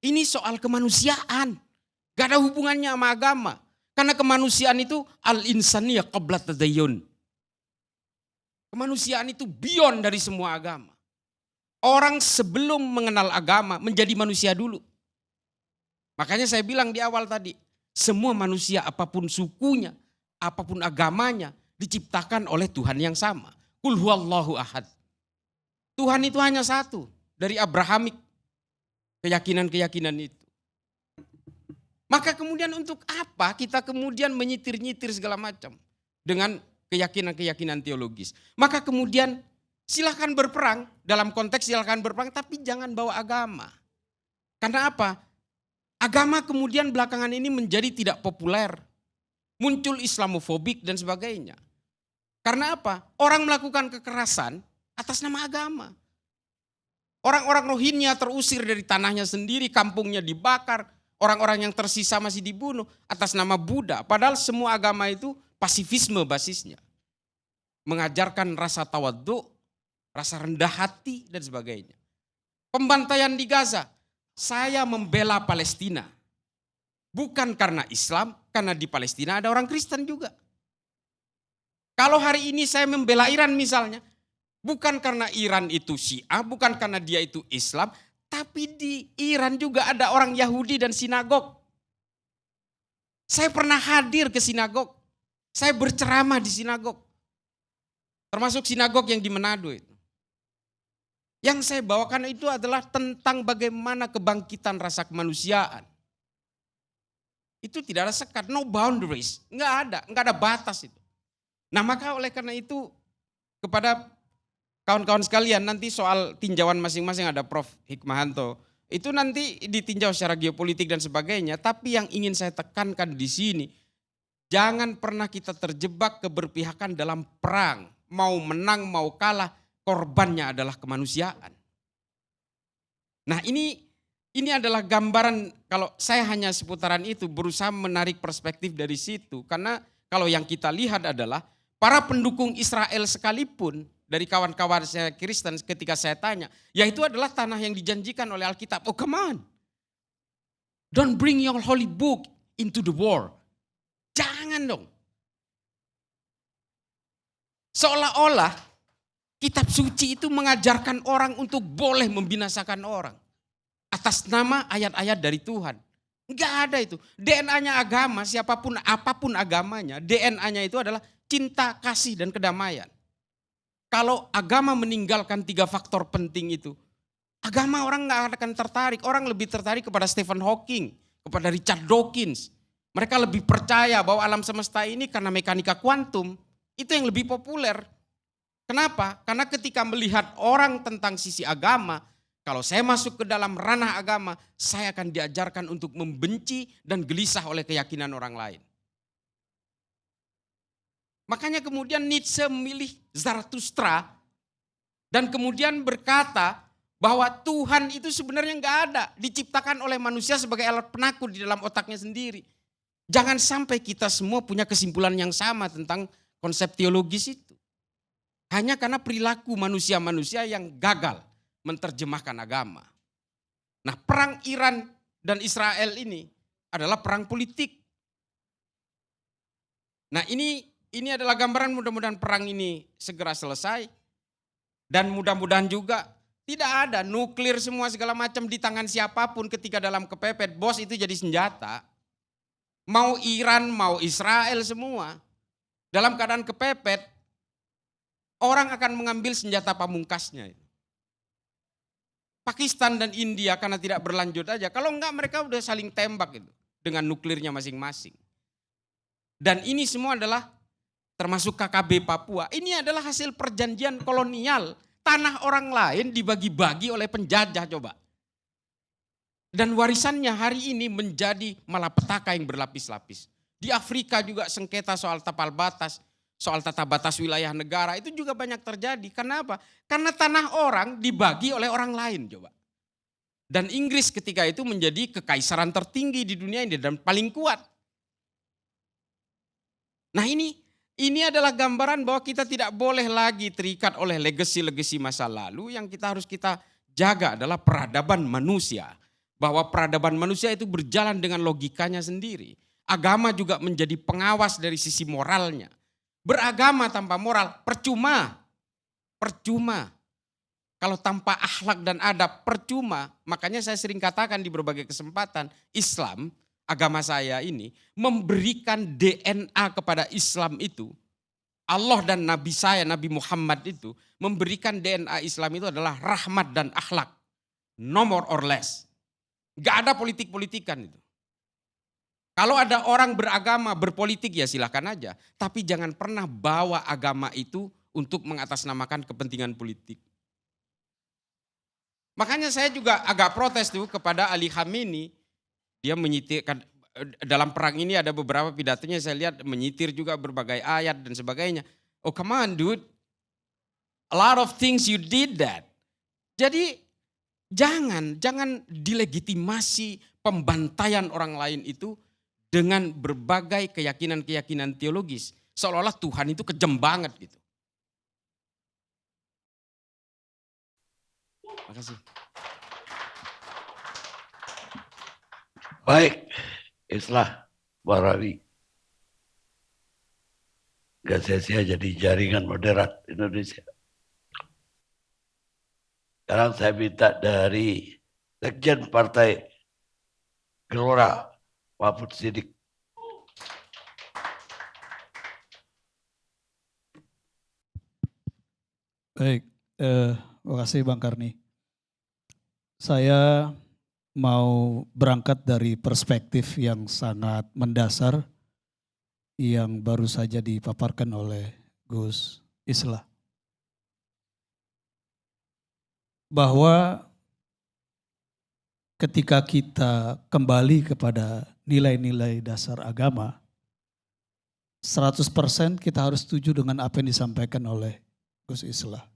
Ini soal kemanusiaan. Gak ada hubungannya sama agama. Karena kemanusiaan itu al-insaniyah qabla tadayyun. Kemanusiaan itu beyond dari semua agama. Orang sebelum mengenal agama menjadi manusia dulu. Makanya saya bilang di awal tadi, semua manusia apapun sukunya, apapun agamanya, diciptakan oleh Tuhan yang sama. Qul huwallahu ahad. Tuhan itu hanya satu, dari Abrahamik, keyakinan-keyakinan itu. Maka kemudian untuk apa kita kemudian menyitir-nyitir segala macam dengan keyakinan-keyakinan teologis. Maka kemudian silakan berperang, dalam konteks silakan berperang, tapi jangan bawa agama. Karena apa? Agama kemudian belakangan ini menjadi tidak populer. Muncul Islamofobik dan sebagainya. Karena apa? Orang melakukan kekerasan atas nama agama. Orang-orang Rohingya terusir dari tanahnya sendiri, kampungnya dibakar. Orang-orang yang tersisa masih dibunuh atas nama Buddha. Padahal semua agama itu pasifisme basisnya. Mengajarkan rasa tawadhu, rasa rendah hati dan sebagainya. Pembantaian di Gaza. Saya membela Palestina. Bukan karena Islam, karena di Palestina ada orang Kristen juga. Kalau hari ini saya membela Iran misalnya, bukan karena Iran itu Syiah, bukan karena dia itu Islam, tapi di Iran juga ada orang Yahudi dan sinagog. Saya pernah hadir ke sinagog, saya berceramah di sinagog. Termasuk sinagog yang di Manado itu. Yang saya bawakan itu adalah tentang bagaimana kebangkitan rasa kemanusiaan. Itu tidak ada sekat, no boundaries, nggak ada batas itu. Nah maka oleh karena itu kepada kawan-kawan sekalian nanti soal tinjauan masing-masing ada Prof. Hikmahanto. Itu nanti ditinjau secara geopolitik dan sebagainya. Tapi yang ingin saya tekankan di sini, jangan pernah kita terjebak keberpihakan dalam perang. Mau menang, mau kalah, korbannya adalah kemanusiaan. Nah ini adalah gambaran, kalau saya hanya seputaran itu berusaha menarik perspektif dari situ. Karena kalau yang kita lihat adalah para pendukung Israel sekalipun dari kawan-kawan saya Kristen ketika saya tanya, yaitu adalah tanah yang dijanjikan oleh Alkitab. Oh come on, don't bring your holy book into the war. Jangan dong. Seolah-olah kitab suci itu mengajarkan orang untuk boleh membinasakan orang. Atas nama ayat-ayat dari Tuhan. Enggak ada itu. DNA-nya agama, siapapun, apapun agamanya, DNA-nya itu adalah cinta, kasih, dan kedamaian. Kalau agama meninggalkan 3 faktor penting itu, agama orang enggak akan tertarik. Orang lebih tertarik kepada Stephen Hawking, kepada Richard Dawkins. Mereka lebih percaya bahwa alam semesta ini karena mekanika kuantum, itu yang lebih populer. Kenapa? Karena ketika melihat orang tentang sisi agama, kalau saya masuk ke dalam ranah agama, saya akan diajarkan untuk membenci dan gelisah oleh keyakinan orang lain. Makanya kemudian Nietzsche memilih Zarathustra dan kemudian berkata bahwa Tuhan itu sebenarnya enggak ada, diciptakan oleh manusia sebagai alat penakut di dalam otaknya sendiri. Jangan sampai kita semua punya kesimpulan yang sama tentang konsep teologis itu. Hanya karena perilaku manusia-manusia yang gagal menerjemahkan agama. Nah, perang Iran dan Israel ini adalah perang politik. Nah, ini adalah gambaran, mudah-mudahan perang ini segera selesai. Dan mudah-mudahan juga tidak ada nuklir semua segala macam di tangan siapapun ketika dalam kepepet. Bos itu jadi senjata. Mau Iran, mau Israel semua. Dalam keadaan kepepet, orang akan mengambil senjata pamungkasnya. Pakistan dan India karena tidak berlanjut aja. Kalau enggak mereka udah saling tembak itu dengan nuklirnya masing-masing. Dan ini semua adalah termasuk KKB Papua. Ini adalah hasil perjanjian kolonial. Tanah orang lain dibagi-bagi oleh penjajah coba. Dan warisannya hari ini menjadi malapetaka yang berlapis-lapis. Di Afrika juga sengketa soal tapal batas, soal tata batas wilayah negara itu juga banyak terjadi. Kenapa? Karena tanah orang dibagi oleh orang lain coba. Dan Inggris ketika itu menjadi kekaisaran tertinggi di dunia ini dan paling kuat. Nah ini adalah gambaran bahwa kita tidak boleh lagi terikat oleh legasi-legasi masa lalu. Yang kita harus kita jaga adalah peradaban manusia. Bahwa peradaban manusia itu berjalan dengan logikanya sendiri. Agama juga menjadi pengawas dari sisi moralnya. Beragama tanpa moral percuma. Percuma. Kalau tanpa akhlak dan adab percuma. Makanya saya sering katakan di berbagai kesempatan, Islam, agama saya ini, memberikan DNA kepada Islam itu. Allah dan Nabi saya, Nabi Muhammad itu, memberikan DNA Islam itu adalah rahmat dan akhlak. No more or less. Gak ada politik-politikan itu. Kalau ada orang beragama, berpolitik ya silakan aja. Tapi jangan pernah bawa agama itu untuk mengatasnamakan kepentingan politik. Makanya saya juga agak protes tuh kepada Ali Khamenei. Dia menyitirkan, dalam perang ini ada beberapa pidatonya saya lihat menyitir juga berbagai ayat dan sebagainya. Oh come on dude, a lot of things you did that. Jadi jangan dilegitimasi pembantaian orang lain itu dengan berbagai keyakinan-keyakinan teologis. Seolah-olah Tuhan itu kejam banget gitu. Terima kasih. Baik, Islah Barawi. Gak sia-sia jadi jaringan moderat Indonesia. Sekarang saya minta dari Sekjen Partai Gelora, Mahfud Siddiq. Baik, terima kasih Bang Karni. Saya mau berangkat dari perspektif yang sangat mendasar yang baru saja dipaparkan oleh Gus Islah. Bahwa ketika kita kembali kepada nilai-nilai dasar agama, 100% kita harus setuju dengan apa yang disampaikan oleh Gus Islah.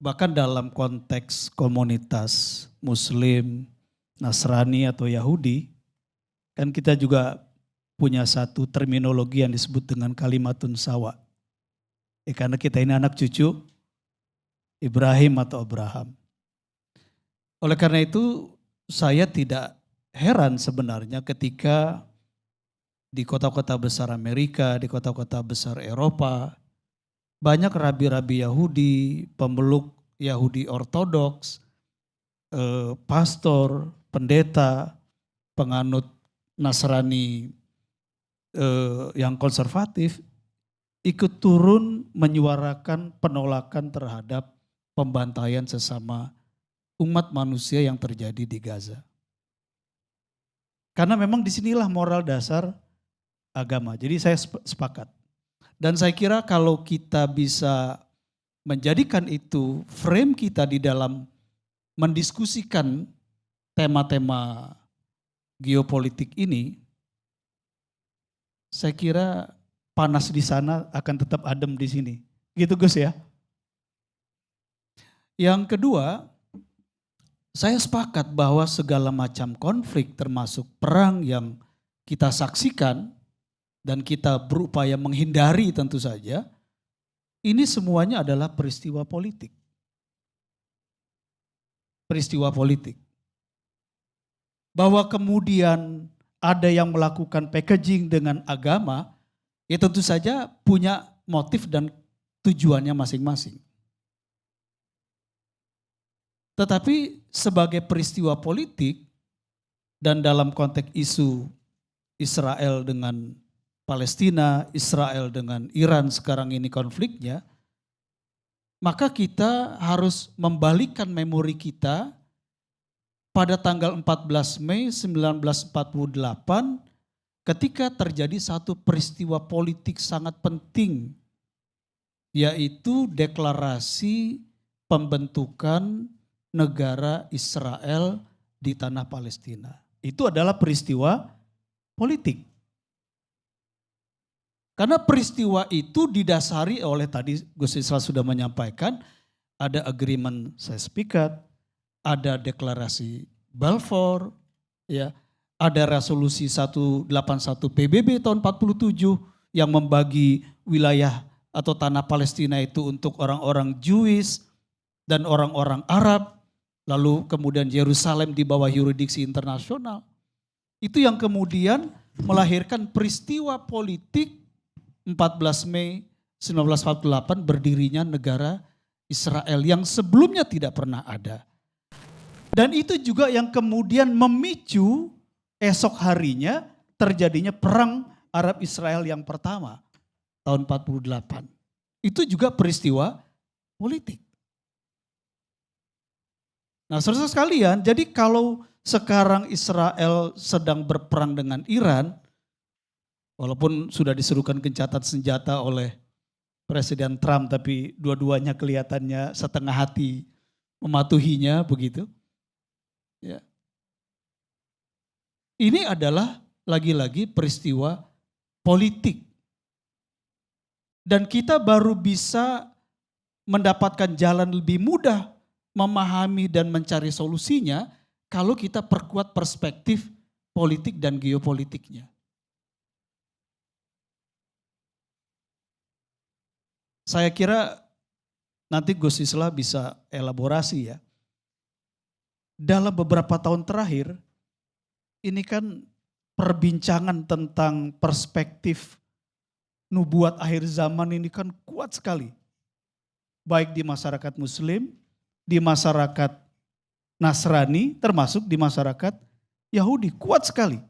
Bahkan dalam konteks komunitas Muslim, Nasrani atau Yahudi, kan kita juga punya satu terminologi yang disebut dengan kalimatun sawa. Karena kita ini anak cucu Ibrahim atau Abraham. Oleh karena itu saya tidak heran sebenarnya ketika di kota-kota besar Amerika, di kota-kota besar Eropa, banyak rabi-rabi Yahudi, pemeluk Yahudi Ortodoks, pastor, pendeta, penganut Nasrani yang konservatif, ikut turun menyuarakan penolakan terhadap pembantaian sesama umat manusia yang terjadi di Gaza. Karena memang disinilah moral dasar agama. Jadi saya sepakat. Dan saya kira kalau kita bisa menjadikan itu frame kita di dalam mendiskusikan tema-tema geopolitik ini, saya kira panas di sana akan tetap adem di sini. Gitu Gus ya. Yang kedua, saya sepakat bahwa segala macam konflik termasuk perang yang kita saksikan dan kita berupaya menghindari tentu saja, ini semuanya adalah peristiwa politik. Peristiwa politik. Bahwa kemudian ada yang melakukan packaging dengan agama, ya tentu saja punya motif dan tujuannya masing-masing. Tetapi sebagai peristiwa politik dan dalam konteks isu Israel dengan Palestina, Israel dengan Iran sekarang ini konfliknya, maka kita harus membalikkan memori kita pada tanggal 14 Mei 1948 ketika terjadi satu peristiwa politik sangat penting, yaitu deklarasi pembentukan negara Israel di tanah Palestina. Itu adalah peristiwa politik. Karena peristiwa itu didasari oleh tadi Gus Islah sudah menyampaikan, ada agreement Sykes-Picot, ada deklarasi Balfour, ya, ada resolusi 181 PBB tahun 47 yang membagi wilayah atau tanah Palestina itu untuk orang-orang Jewish dan orang-orang Arab. Lalu kemudian Yerusalem di bawah yurisdiksi internasional. Itu yang kemudian melahirkan peristiwa politik 14 Mei 1948 berdirinya negara Israel yang sebelumnya tidak pernah ada. Dan itu juga yang kemudian memicu esok harinya terjadinya perang Arab Israel yang pertama tahun 48. Itu juga peristiwa politik. Nah, saudara sekalian, jadi kalau sekarang Israel sedang berperang dengan Iran, walaupun sudah diserukan gencatan senjata oleh Presiden Trump, tapi dua-duanya kelihatannya setengah hati mematuhinya begitu. Ya. Ini adalah lagi-lagi peristiwa politik. Dan kita baru bisa mendapatkan jalan lebih mudah memahami dan mencari solusinya kalau kita perkuat perspektif politik dan geopolitiknya. Saya kira nanti Gus Islah bisa elaborasi ya. Dalam beberapa tahun terakhir, ini kan perbincangan tentang perspektif nubuat akhir zaman ini kan kuat sekali. Baik di masyarakat Muslim, di masyarakat Nasrani, termasuk di masyarakat Yahudi, kuat sekali.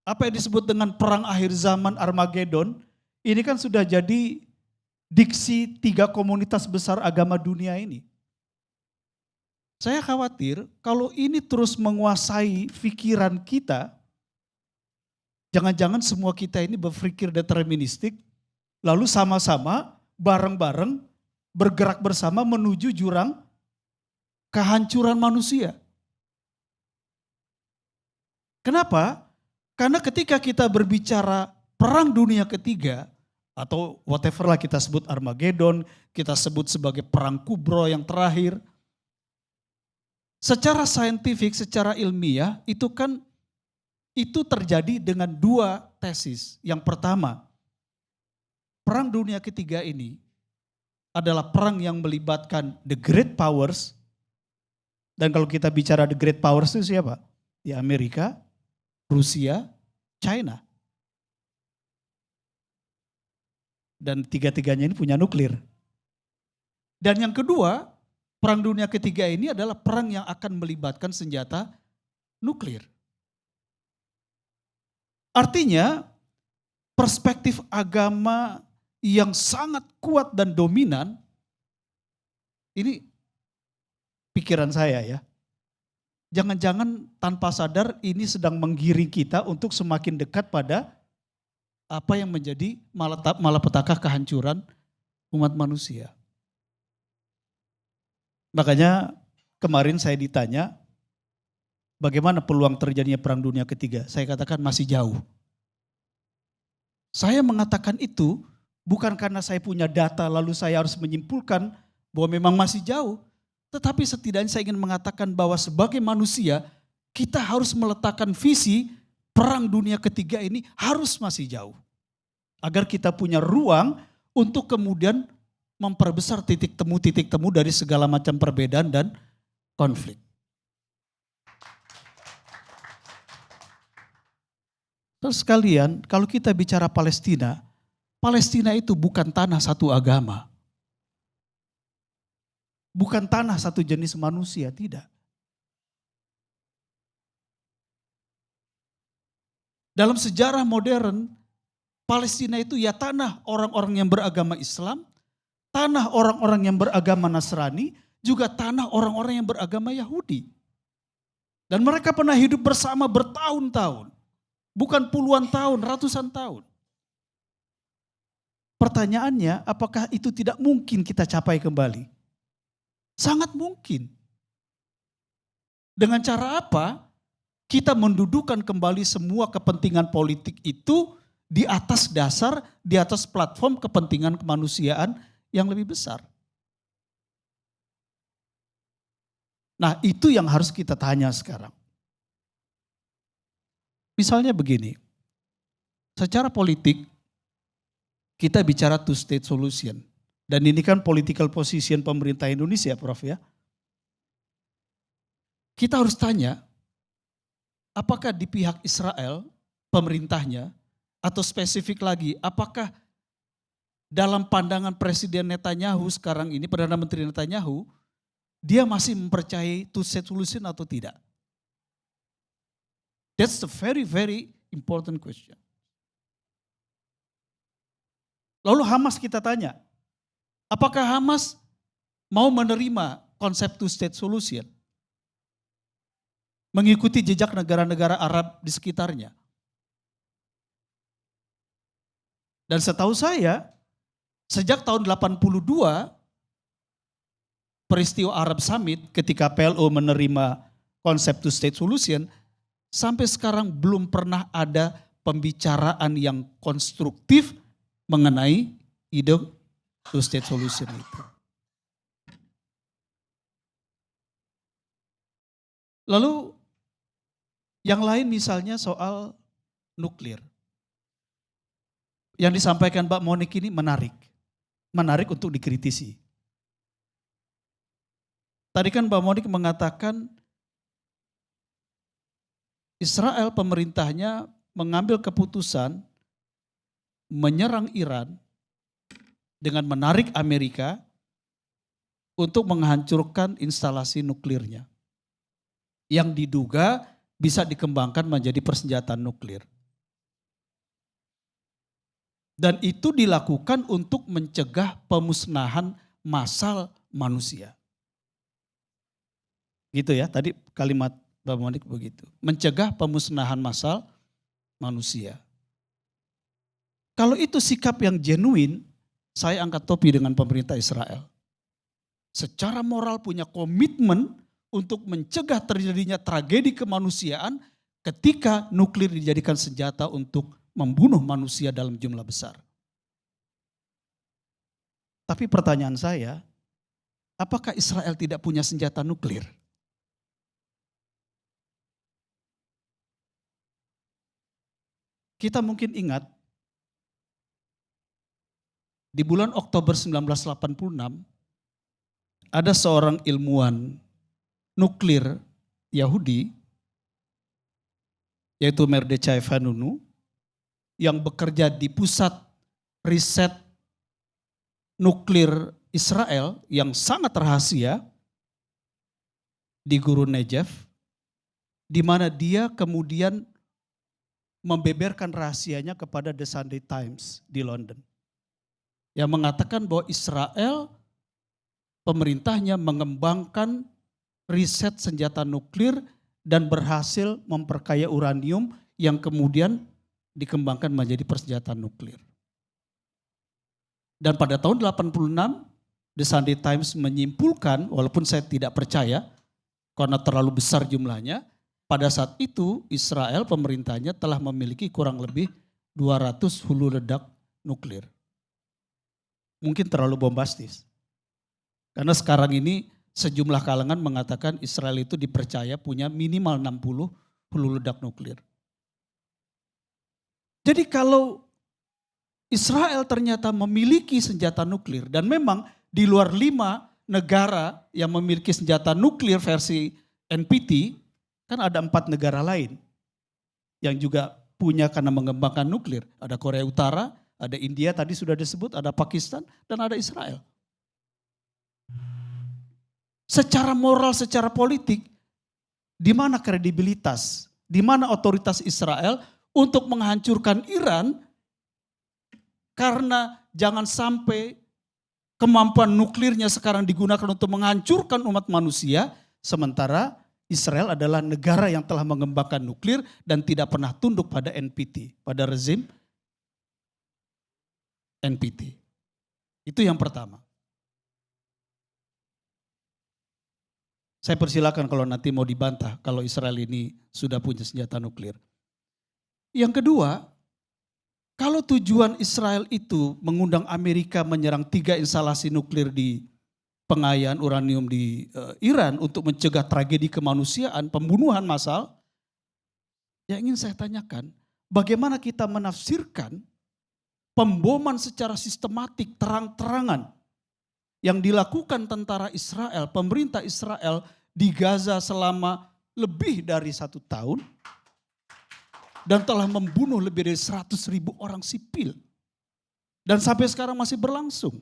Apa yang disebut dengan perang akhir zaman Armageddon, ini kan sudah jadi diksi 3 komunitas besar agama dunia ini. Saya khawatir kalau ini terus menguasai pikiran kita, jangan-jangan semua kita ini berpikir deterministik, lalu sama-sama bareng-bareng bergerak bersama menuju jurang kehancuran manusia. Kenapa? Karena ketika kita berbicara perang dunia ketiga, atau whatever lah kita sebut Armageddon, kita sebut sebagai perang kubro yang terakhir, secara saintifik, secara ilmiah itu kan itu terjadi dengan 2 tesis. Yang pertama, perang dunia ketiga ini adalah perang yang melibatkan the great powers. Dan kalau kita bicara the great powers itu siapa? Ya Amerika, Rusia, China. Dan 3-tiganya ini punya nuklir. Dan yang kedua, perang dunia ketiga ini adalah perang yang akan melibatkan senjata nuklir. Artinya perspektif agama yang sangat kuat dan dominan, ini pikiran saya ya. Jangan-jangan tanpa sadar ini sedang menggiring kita untuk semakin dekat pada apa yang menjadi malapetaka kehancuran umat manusia. Makanya kemarin saya ditanya, bagaimana peluang terjadinya perang dunia ketiga? Saya katakan masih jauh. Saya mengatakan itu bukan karena saya punya data lalu saya harus menyimpulkan bahwa memang masih jauh. Tetapi setidaknya saya ingin mengatakan bahwa sebagai manusia kita harus meletakkan visi perang dunia ketiga ini harus masih jauh. Agar kita punya ruang untuk kemudian memperbesar titik temu dari segala macam perbedaan dan konflik. Terus sekalian, kalau kita bicara Palestina, Palestina itu bukan tanah satu agama. Bukan tanah satu jenis manusia, tidak. Dalam sejarah modern, Palestina itu ya tanah orang-orang yang beragama Islam, tanah orang-orang yang beragama Nasrani, juga tanah orang-orang yang beragama Yahudi. Dan mereka pernah hidup bersama bertahun-tahun. Bukan puluhan tahun, ratusan tahun. Pertanyaannya, apakah itu tidak mungkin kita capai kembali? Sangat mungkin. Dengan cara apa? Kita mendudukan kembali semua kepentingan politik itu di atas dasar, di atas platform kepentingan kemanusiaan yang lebih besar. Nah, itu yang harus kita tanya sekarang. Misalnya begini, secara politik kita bicara two state solution. Dan ini kan political position pemerintah Indonesia, Prof ya. Kita harus tanya, apakah di pihak Israel, pemerintahnya, atau spesifik lagi, apakah dalam pandangan Presiden Netanyahu sekarang ini, Perdana Menteri Netanyahu, dia masih mempercayai two state solution atau tidak? That's the very, very important question. Lalu Hamas kita tanya, apakah Hamas mau menerima konsep two state solution? Mengikuti jejak negara-negara Arab di sekitarnya. Dan setahu saya, sejak tahun 82, peristiwa Arab Summit ketika PLO menerima konsep two state solution, sampai sekarang belum pernah ada pembicaraan yang konstruktif mengenai ide two state solution itu. Lalu yang lain misalnya soal nuklir. Yang disampaikan Mbak Monik ini menarik. Menarik untuk dikritisi. Tadi kan Mbak Monik mengatakan Israel pemerintahnya mengambil keputusan menyerang Iran dengan menarik Amerika untuk menghancurkan instalasi nuklirnya yang diduga bisa dikembangkan menjadi persenjataan nuklir. Dan itu dilakukan untuk mencegah pemusnahan massal manusia. Gitu ya, tadi kalimat Bapak Monik begitu. Mencegah pemusnahan massal manusia. Kalau itu sikap yang genuine, saya angkat topi dengan pemerintah Israel. Secara moral punya komitmen untuk mencegah terjadinya tragedi kemanusiaan ketika nuklir dijadikan senjata untuk membunuh manusia dalam jumlah besar. Tapi pertanyaan saya, apakah Israel tidak punya senjata nuklir? Kita mungkin ingat, di bulan Oktober 1986, ada seorang ilmuwan nuklir Yahudi, yaitu Merdechai Vanunu, yang bekerja di pusat riset nuklir Israel yang sangat rahasia di Guru Negev, di mana dia kemudian membeberkan rahasianya kepada The Sunday Times di London, yang mengatakan bahwa Israel pemerintahnya mengembangkan riset senjata nuklir dan berhasil memperkaya uranium yang kemudian dikembangkan menjadi persenjataan nuklir. Dan pada tahun 86, The Sunday Times menyimpulkan, walaupun saya tidak percaya karena terlalu besar jumlahnya, pada saat itu Israel pemerintahnya telah memiliki kurang lebih 200 hulu ledak nuklir. Mungkin terlalu bombastis. Karena sekarang ini sejumlah kalangan mengatakan Israel itu dipercaya punya minimal 60 hulu ledak nuklir. Jadi kalau Israel ternyata memiliki senjata nuklir dan memang di luar 5 negara yang memiliki senjata nuklir versi NPT, kan ada 4 negara lain yang juga punya karena mengembangkan nuklir. Ada Korea Utara, ada India tadi sudah disebut, ada Pakistan dan ada Israel. Secara moral, secara politik, di mana kredibilitas, di mana otoritas Israel untuk menghancurkan Iran, karena jangan sampai kemampuan nuklirnya sekarang digunakan untuk menghancurkan umat manusia, sementara Israel adalah negara yang telah mengembangkan nuklir dan tidak pernah tunduk pada NPT, pada rezim NPT. Itu yang pertama. Saya persilakan kalau nanti mau dibantah kalau Israel ini sudah punya senjata nuklir. Yang kedua, kalau tujuan Israel itu mengundang Amerika menyerang 3 instalasi nuklir di pengayaan uranium di Iran untuk mencegah tragedi kemanusiaan, pembunuhan massal, yang ingin saya tanyakan, bagaimana kita menafsirkan pemboman secara sistematik, terang-terangan yang dilakukan tentara Israel, pemerintah Israel di Gaza selama lebih dari 1 tahun, dan telah membunuh lebih dari 100.000 orang sipil. Dan sampai sekarang masih berlangsung.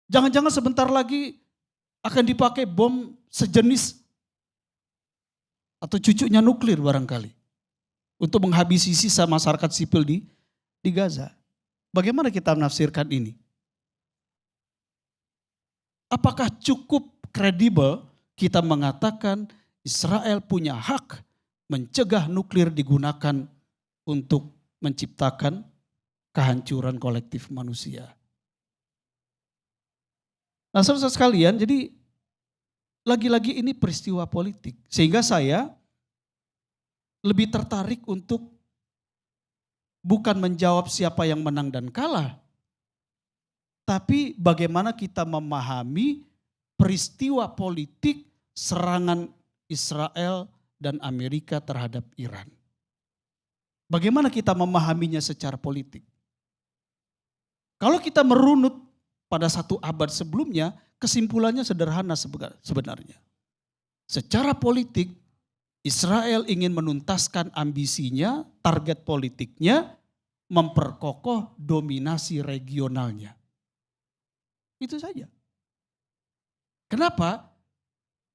Jangan-jangan sebentar lagi akan dipakai bom sejenis atau cucunya nuklir barangkali. Untuk menghabisi sisa masyarakat sipil di Gaza. Bagaimana kita menafsirkan ini? Apakah cukup kredibel kita mengatakan Israel punya hak mencegah nuklir digunakan untuk menciptakan kehancuran kolektif manusia? Nah, saudara sekalian, jadi lagi-lagi ini peristiwa politik. Sehingga saya lebih tertarik untuk bukan menjawab siapa yang menang dan kalah, tapi bagaimana kita memahami peristiwa politik serangan Israel dan Amerika terhadap Iran. Bagaimana kita memahaminya secara politik? Kalau kita merunut pada 1 abad sebelumnya, kesimpulannya sederhana sebenarnya. secara politik Israel ingin menuntaskan ambisinya, target politiknya, memperkokoh dominasi regionalnya. Itu saja. Kenapa?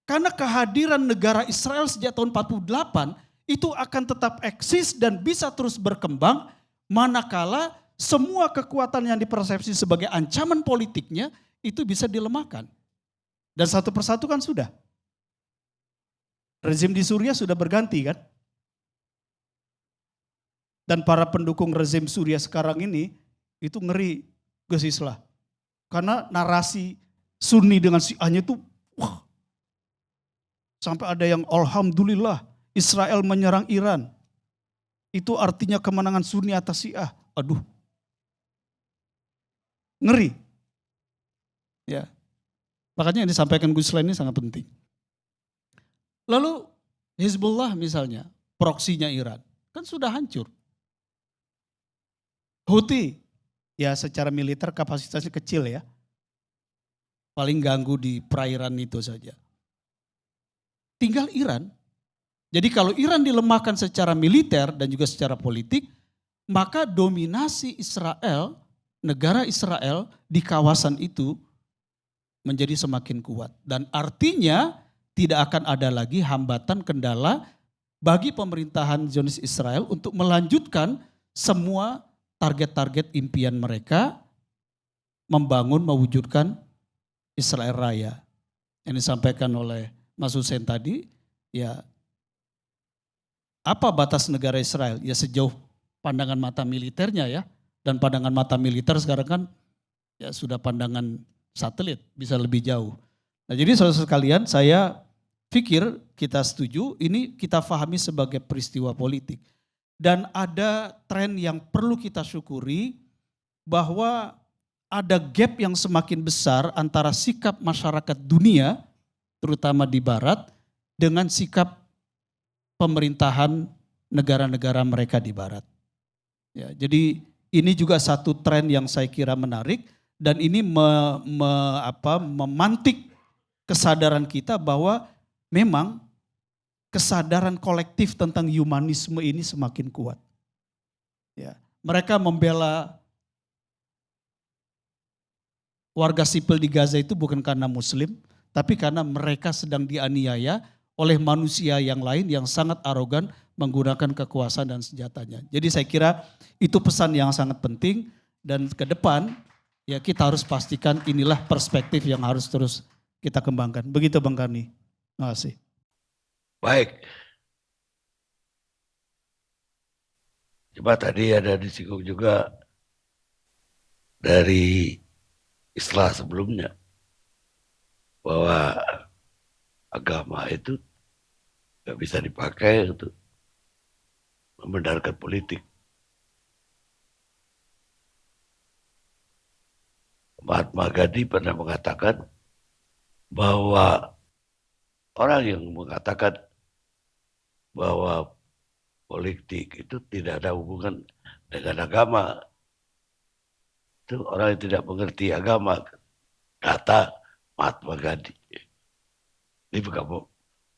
Karena kehadiran negara Israel sejak tahun 48 itu akan tetap eksis dan bisa terus berkembang manakala semua kekuatan yang dipersepsi sebagai ancaman politiknya itu bisa dilemahkan. Dan satu persatu kan sudah. Rezim di Suriah sudah berganti kan. Dan para pendukung rezim Suriah sekarang ini itu ngeri Gus Islah. Karena narasi Sunni dengan Syiahnya itu wah. Sampai ada yang alhamdulillah Israel menyerang Iran. Itu artinya kemenangan Sunni atas Syiah. Aduh. Ngeri. Ya. Makanya yang disampaikan Gus Islah ini sangat penting. Lalu Hizbullah misalnya, proksinya Iran, kan sudah hancur. Houthi, ya secara militer kapasitasnya kecil ya. Paling ganggu di perairan itu saja. Tinggal Iran. Jadi kalau Iran dilemahkan secara militer dan juga secara politik, maka dominasi Israel, negara Israel di kawasan itu menjadi semakin kuat. Dan artinya tidak akan ada lagi hambatan kendala bagi pemerintahan Zionis Israel untuk melanjutkan semua target-target impian mereka membangun, mewujudkan Israel Raya. Yang disampaikan oleh Mas Hussein tadi, ya apa batas negara Israel? Ya sejauh pandangan mata militernya ya. Dan pandangan mata militer sekarang kan ya sudah pandangan satelit, bisa lebih jauh. Nah jadi saudara sekalian, saya pikir kita setuju, ini kita pahami sebagai peristiwa politik. Dan ada tren yang perlu kita syukuri bahwa ada gap yang semakin besar antara sikap masyarakat dunia, terutama di barat, dengan sikap pemerintahan negara-negara mereka di barat. Ya, jadi ini juga satu tren yang saya kira menarik dan ini memantik kesadaran kita bahwa memang kesadaran kolektif tentang humanisme ini semakin kuat. Ya, mereka membela warga sipil di Gaza itu bukan karena Muslim, tapi karena mereka sedang dianiaya oleh manusia yang lain yang sangat arogan menggunakan kekuasaan dan senjatanya. Jadi saya kira itu pesan yang sangat penting dan ke depan ya kita harus pastikan inilah perspektif yang harus terus kita kembangkan. Begitu Bang Karni. Terima kasih. Baik. Coba tadi ada disinggung juga dari Islah sebelumnya bahwa agama itu nggak bisa dipakai untuk membenarkan politik. Mahatma Gandhi pernah mengatakan bahwa orang yang mengatakan bahwa politik itu tidak ada hubungan dengan agama, itu orang yang tidak mengerti agama, kata Mahatma Gandhi. Ini bukan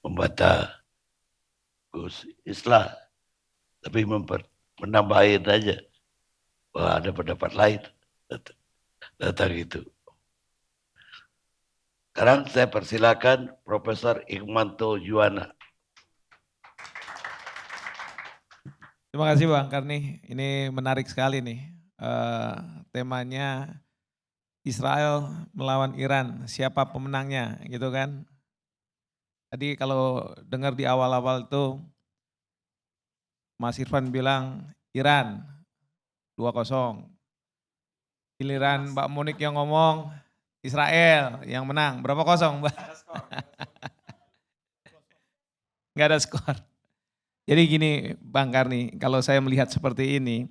membantah Gus Islah, tapi menambahin aja bahwa ada pendapat lain tentang itu. Sekarang saya persilakan Profesor Hikmanto Juwana. Terima kasih Bang Karni, ini menarik sekali nih. Temanya Israel melawan Iran, siapa pemenangnya gitu kan. Tadi kalau dengar di awal-awal itu Mas Irfan bilang Iran 2-0. Giliran Mbak Monik yang ngomong Israel yang menang. Berapa kosong Mbak? Nggak ada skor. Jadi gini Bang Karni, kalau saya melihat seperti ini,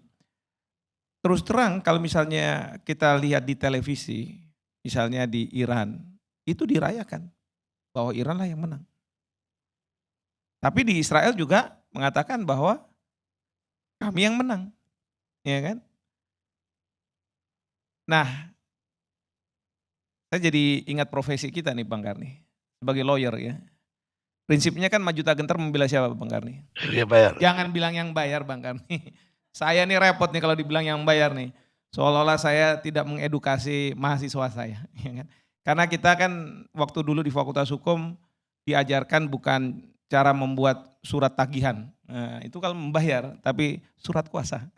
terus terang kalau misalnya kita lihat di televisi, misalnya di Iran, itu dirayakan bahwa Iran lah yang menang. Tapi di Israel juga mengatakan bahwa kami yang menang, ya kan? Nah, saya jadi ingat profesi kita nih Bang Karni, sebagai lawyer ya. Prinsipnya kan maju tak gentar membela siapa Bang Karni? Dia bayar. Jangan bilang yang bayar Bang Karni. Saya nih repot nih kalau dibilang yang bayar nih. Seolah-olah saya tidak mengedukasi mahasiswa saya. Ya kan? Karena kita kan waktu dulu di Fakultas Hukum diajarkan bukan cara membuat surat tagihan. Nah, itu kalau membayar, tapi surat kuasa.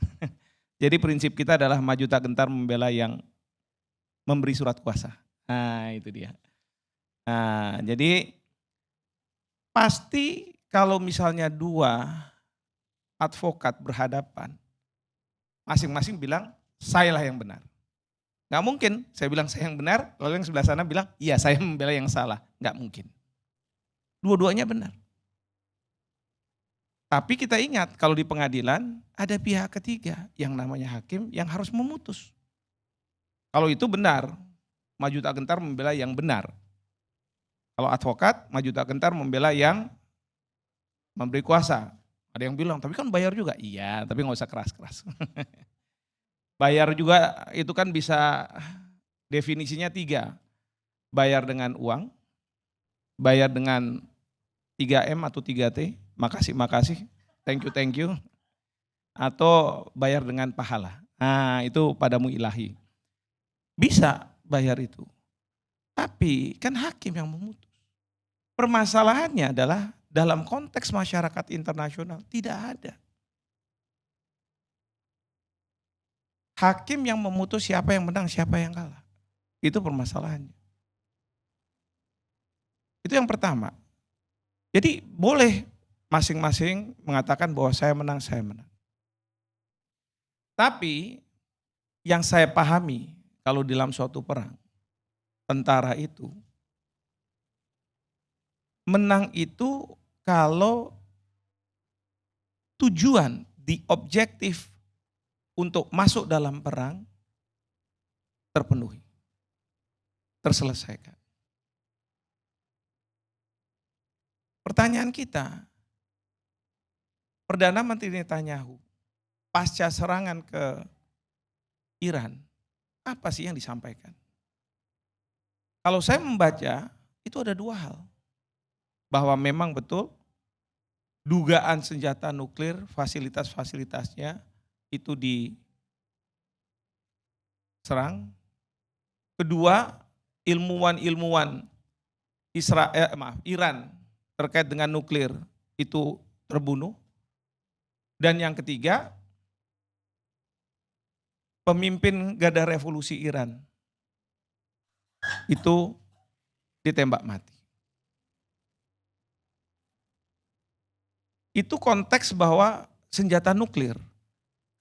Jadi prinsip kita adalah maju tak gentar membela yang memberi surat kuasa. Nah itu dia. Nah jadi pasti kalau misalnya dua advokat berhadapan, masing-masing bilang sayalah yang benar. Nggak mungkin saya bilang saya yang benar, lalu yang sebelah sana bilang iya saya membela yang salah. Nggak mungkin. Dua-duanya benar. Tapi kita ingat kalau di pengadilan ada pihak ketiga yang namanya hakim yang harus memutus. Kalau itu benar, maju tak gentar membela yang benar. Kalau advokat, maju tak gentar membela yang memberi kuasa. Ada yang bilang, tapi kan bayar juga. Iya, tapi nggak usah keras-keras. Bayar juga itu kan bisa definisinya 3. Bayar dengan uang, bayar dengan 3M atau 3T, makasih, thank you, atau bayar dengan pahala. Nah itu padamu ilahi. Bisa bayar itu. Tapi kan hakim yang memutus. Permasalahannya adalah dalam konteks masyarakat internasional tidak ada. Hakim yang memutus siapa yang menang, siapa yang kalah. Itu permasalahannya. Itu yang pertama. Jadi boleh masing-masing mengatakan bahwa saya menang. Tapi yang saya pahami kalau dalam suatu perang, tentara itu menang itu kalau tujuan, the objective untuk masuk dalam perang terpenuhi, terselesaikan. Pertanyaan kita, Perdana Menteri Netanyahu pasca serangan ke Iran, apa sih yang disampaikan? Kalau saya membaca, itu ada 2 hal. Bahwa memang betul dugaan senjata nuklir, fasilitas-fasilitasnya itu diserang. Kedua, ilmuwan-ilmuwan Iran terkait dengan nuklir itu terbunuh. Dan yang ketiga, pemimpin Garda Revolusi Iran itu ditembak mati. Itu konteks bahwa senjata nuklir.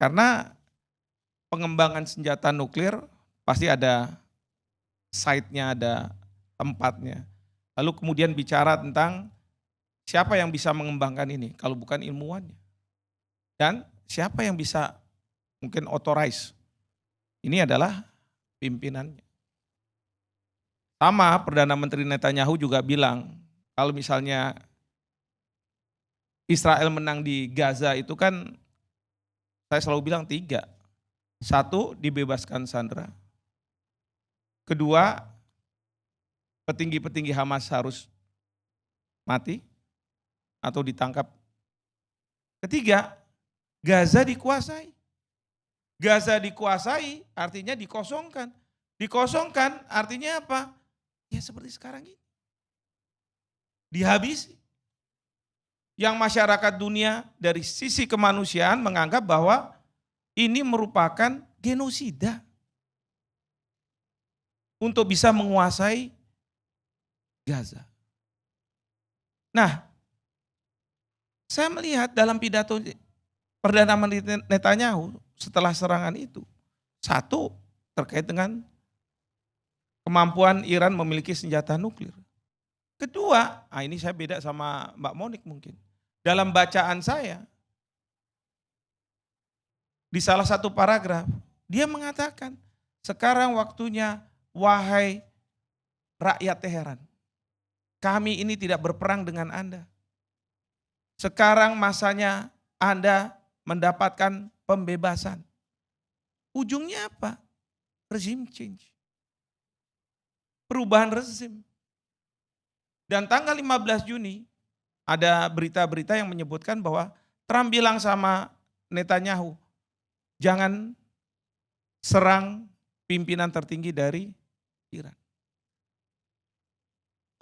Karena pengembangan senjata nuklir pasti ada site-nya, ada tempatnya. Lalu kemudian bicara tentang siapa yang bisa mengembangkan ini kalau bukan ilmuwannya. Dan siapa yang bisa mungkin authorize. Ini adalah pimpinannya. Sama Perdana Menteri Netanyahu juga bilang, kalau misalnya Israel menang di Gaza itu kan, saya selalu bilang 3. 1, dibebaskan sandera. Kedua, petinggi-petinggi Hamas harus mati atau ditangkap. Ketiga, Gaza dikuasai. Gaza dikuasai artinya dikosongkan. Dikosongkan artinya apa? Ya seperti sekarang ini. Dihabisi. Yang masyarakat dunia dari sisi kemanusiaan menganggap bahwa ini merupakan genosida. Untuk bisa menguasai Gaza. Nah, saya melihat dalam pidato Perdana Menteri Netanyahu setelah serangan itu. 1, terkait dengan kemampuan Iran memiliki senjata nuklir. Kedua, ini saya beda sama Mbak Monik mungkin. Dalam bacaan saya, di salah satu paragraf, dia mengatakan, sekarang waktunya wahai rakyat Teheran, kami ini tidak berperang dengan Anda. Sekarang masanya Anda mendapatkan pembebasan. Ujungnya apa? Regime change. Perubahan rezim. Dan tanggal 15 Juni ada berita-berita yang menyebutkan bahwa Trump bilang sama Netanyahu, jangan serang pimpinan tertinggi dari Iran.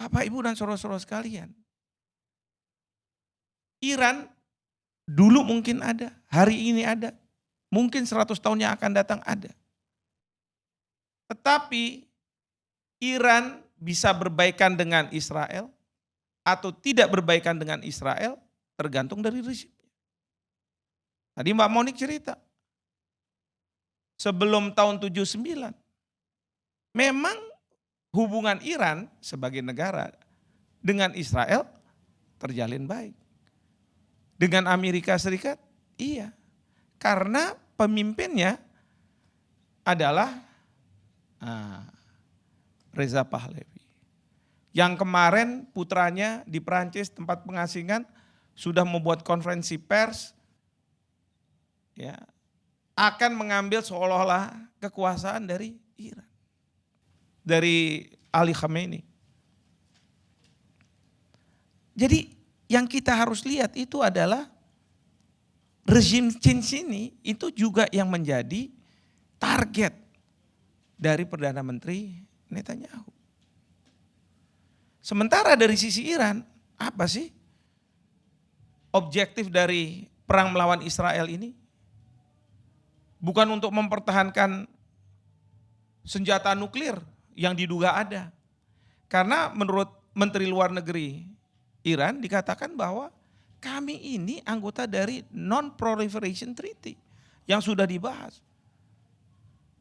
Bapak, Ibu, dan saudara-saudara sekalian, Iran dulu mungkin ada, hari ini ada, mungkin 100 tahun yang akan datang ada. Tetapi Iran bisa berbaikan dengan Israel atau tidak berbaikan dengan Israel tergantung dari rezimnya. Tadi Mbak Monik cerita, sebelum tahun 79, memang hubungan Iran sebagai negara dengan Israel terjalin baik. Dengan Amerika Serikat, iya. Karena pemimpinnya adalah Reza Pahlavi. Yang kemarin putranya di Prancis tempat pengasingan sudah membuat konferensi pers, ya, akan mengambil seolah-olah kekuasaan dari Iran. Dari Ali Khamenei. Jadi yang kita harus lihat itu adalah rezim change ini itu juga yang menjadi target dari Perdana Menteri Netanyahu. Sementara dari sisi Iran, apa sih objektif dari perang melawan Israel ini? Bukan untuk mempertahankan senjata nuklir yang diduga ada. Karena menurut Menteri Luar Negeri Iran dikatakan bahwa kami ini anggota dari Non-Proliferation Treaty yang sudah dibahas.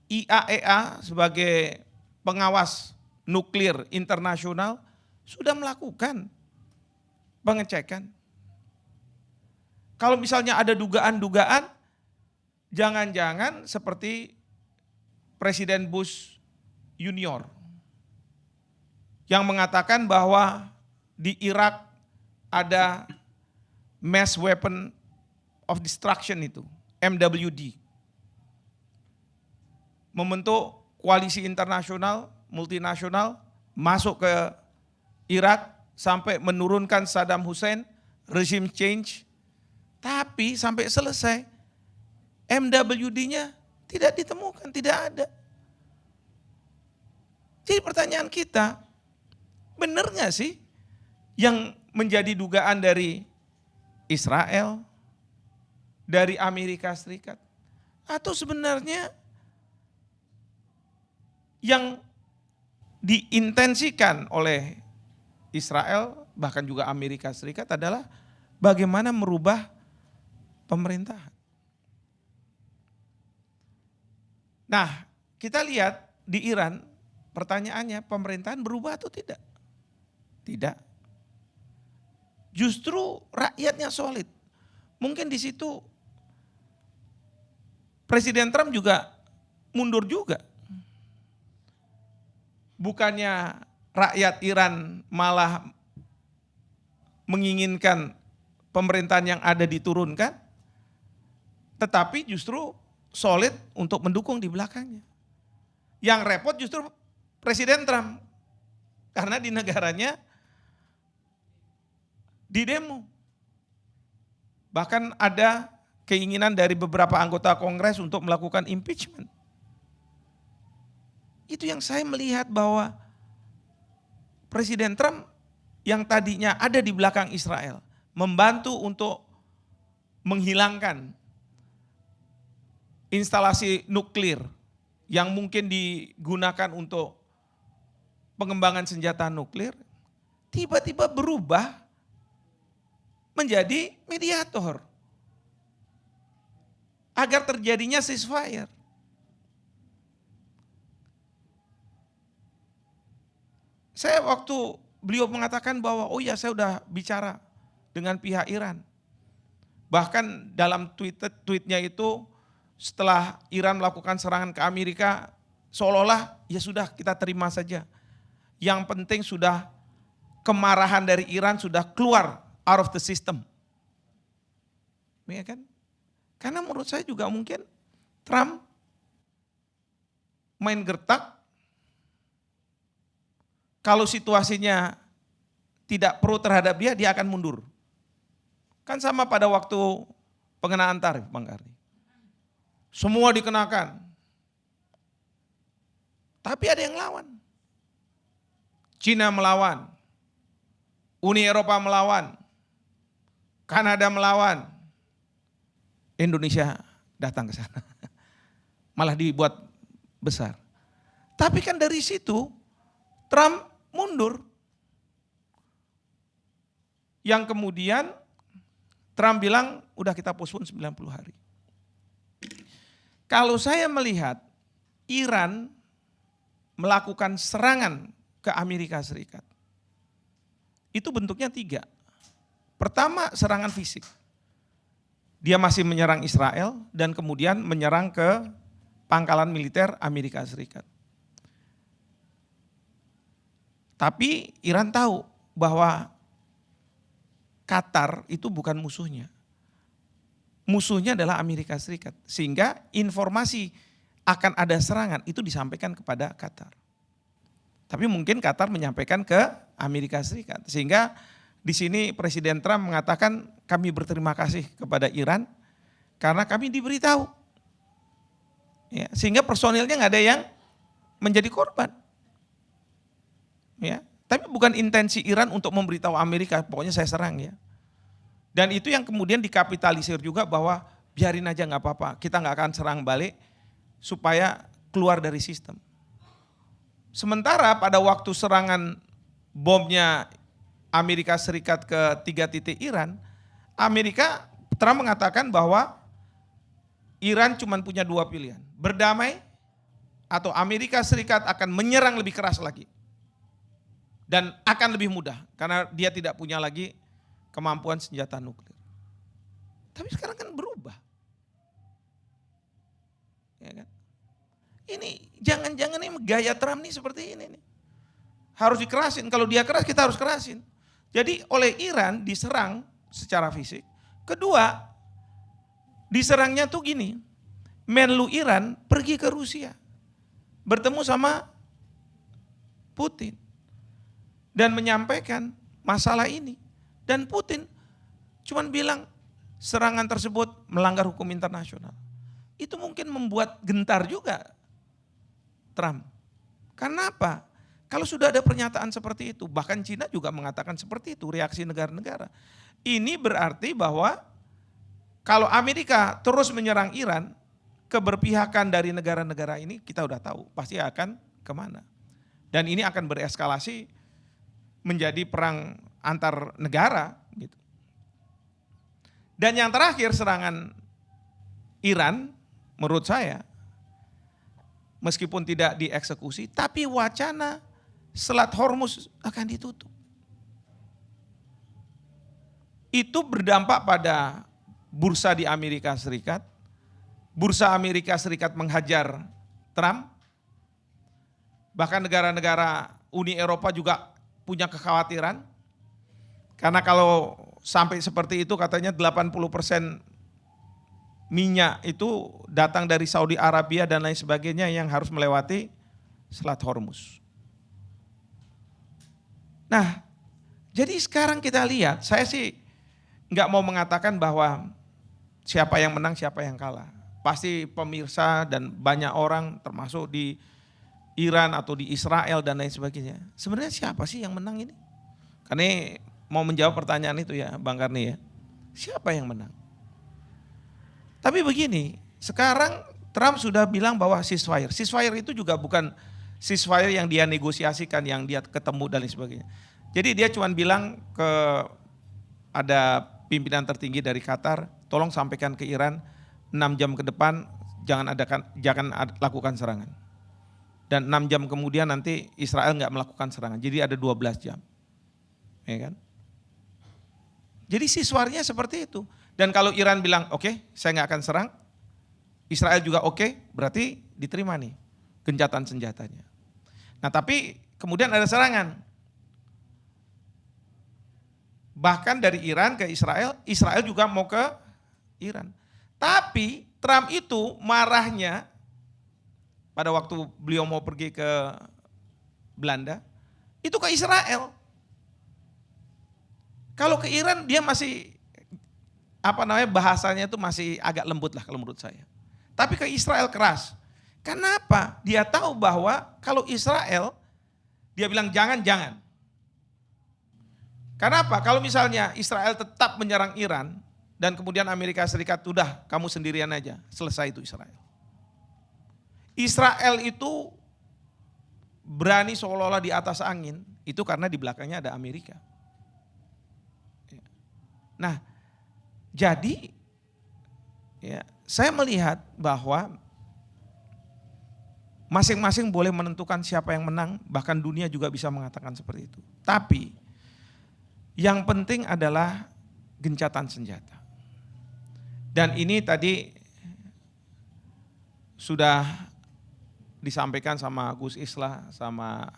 IAEA sebagai pengawas nuklir internasional sudah melakukan pengecekan. Kalau misalnya ada dugaan-dugaan, jangan-jangan seperti Presiden Bush Junior yang mengatakan bahwa di Irak ada Mass Weapon of Destruction itu, MWD. Membentuk koalisi internasional, multinasional, masuk ke Irak sampai menurunkan Saddam Hussein, regime change. Tapi sampai selesai, MWD-nya tidak ditemukan, tidak ada. Jadi pertanyaan kita, benar nggak sih yang menjadi dugaan dari Israel, dari Amerika Serikat? Atau sebenarnya yang diintensikan oleh Israel, bahkan juga Amerika Serikat adalah bagaimana merubah pemerintahan. Nah, kita lihat di Iran, pertanyaannya pemerintahan berubah atau tidak? Tidak. Justru rakyatnya solid. Mungkin di situ Presiden Trump juga mundur juga. Bukannya rakyat Iran malah menginginkan pemerintahan yang ada diturunkan, tetapi justru solid untuk mendukung di belakangnya. Yang repot justru Presiden Trump, karena di negaranya di demo. Bahkan ada keinginan dari beberapa anggota Kongres untuk melakukan impeachment. Itu yang saya melihat bahwa Presiden Trump yang tadinya ada di belakang Israel, membantu untuk menghilangkan instalasi nuklir yang mungkin digunakan untuk pengembangan senjata nuklir, tiba-tiba berubah menjadi mediator agar terjadinya ceasefire. Saya waktu beliau mengatakan bahwa oh ya saya sudah bicara dengan pihak Iran. Bahkan dalam tweetnya itu setelah Iran melakukan serangan ke Amerika, seolah-olah ya sudah kita terima saja. Yang penting sudah kemarahan dari Iran sudah keluar out of the system. Ya kan? Karena menurut saya juga mungkin Trump main gertak. Kalau situasinya tidak pro terhadap dia, dia akan mundur. Kan sama pada waktu pengenaan tarif, Bang Karni. Semua dikenakan. Tapi ada yang lawan. Cina melawan. Uni Eropa melawan. Kanada melawan. Indonesia datang ke sana. Malah dibuat besar. Tapi kan dari situ Trump mundur. Yang kemudian Trump bilang udah kita postpone 90 hari. Kalau saya melihat Iran melakukan serangan ke Amerika Serikat, itu bentuknya 3. Pertama, serangan fisik. Dia masih menyerang Israel dan kemudian menyerang ke pangkalan militer Amerika Serikat. Tapi Iran tahu bahwa Qatar itu bukan musuhnya. Musuhnya adalah Amerika Serikat. Sehingga informasi akan ada serangan itu disampaikan kepada Qatar. Tapi mungkin Qatar menyampaikan ke Amerika Serikat. Sehingga di sini Presiden Trump mengatakan kami berterima kasih kepada Iran karena kami diberitahu. Ya, sehingga personilnya nggak ada yang menjadi korban. Ya, tapi bukan intensi Iran untuk memberitahu Amerika, pokoknya saya serang ya. Dan itu yang kemudian dikapitalisir juga bahwa biarin aja nggak apa-apa, kita nggak akan serang balik supaya keluar dari sistem. Sementara pada waktu serangan bomnya Amerika Serikat ke 3 titik Iran, Trump mengatakan bahwa Iran cuma punya 2 pilihan, berdamai atau Amerika Serikat akan menyerang lebih keras lagi. Dan akan lebih mudah karena dia tidak punya lagi kemampuan senjata nuklir. Tapi sekarang kan berubah. Ya kan? Ini jangan-jangan ini gaya Trump nih seperti ini nih. Harus dikerasin, kalau dia keras kita harus kerasin. Jadi oleh Iran diserang secara fisik. Kedua, diserangnya tuh gini, Menlu Iran pergi ke Rusia, bertemu sama Putin. Dan menyampaikan masalah ini. Dan Putin cuman bilang serangan tersebut melanggar hukum internasional. Itu mungkin membuat gentar juga Trump. Karena apa? Kalau sudah ada pernyataan seperti itu, bahkan Cina juga mengatakan seperti itu, reaksi negara-negara. Ini berarti bahwa kalau Amerika terus menyerang Iran, keberpihakan dari negara-negara ini kita udah tahu pasti akan kemana. Dan ini akan bereskalasi menjadi perang antar negara gitu. Dan yang terakhir serangan Iran menurut saya meskipun tidak dieksekusi tapi wacana Selat Hormuz akan ditutup. Itu berdampak pada bursa di Amerika Serikat. Bursa Amerika Serikat menghajar Trump. Bahkan negara-negara Uni Eropa juga punya kekhawatiran, karena kalau sampai seperti itu katanya 80% minyak itu datang dari Saudi Arabia dan lain sebagainya yang harus melewati Selat Hormuz. Nah, jadi sekarang kita lihat, saya sih nggak mau mengatakan bahwa siapa yang menang, siapa yang kalah. Pasti pemirsa dan banyak orang termasuk di Iran atau di Israel dan lain sebagainya. Sebenarnya siapa sih yang menang ini? Karena mau menjawab pertanyaan itu ya Bang Karni ya. Siapa yang menang? Tapi begini, sekarang Trump sudah bilang bahwa ceasefire. Ceasefire itu juga bukan ceasefire yang dia negosiasikan, yang dia ketemu dan lain sebagainya. Jadi dia cuma bilang ke ada pimpinan tertinggi dari Qatar, tolong sampaikan ke Iran 6 jam ke depan jangan lakukan serangan. Dan 6 jam kemudian nanti Israel nggak melakukan serangan. Jadi ada 12 jam. Ya kan? Jadi siswarnya seperti itu. Dan kalau Iran bilang oke, saya nggak akan serang, Israel juga oke, berarti diterima nih gencatan senjatanya. Nah tapi kemudian ada serangan. Bahkan dari Iran ke Israel, Israel juga mau ke Iran. Tapi Trump itu marahnya pada waktu beliau mau pergi ke Belanda, itu ke Israel. Kalau ke Iran dia masih bahasanya itu masih agak lembut lah kalau menurut saya. Tapi ke Israel keras. Kenapa? Dia tahu bahwa kalau Israel, dia bilang jangan. Kenapa? Kalau misalnya Israel tetap menyerang Iran, dan kemudian Amerika Serikat, udah kamu sendirian aja, selesai itu Israel. Israel itu berani seolah-olah di atas angin, itu karena di belakangnya ada Amerika. Nah, jadi ya, saya melihat bahwa masing-masing boleh menentukan siapa yang menang, bahkan dunia juga bisa mengatakan seperti itu. Tapi yang penting adalah gencatan senjata. Dan ini tadi sudah disampaikan sama Gus Islah, sama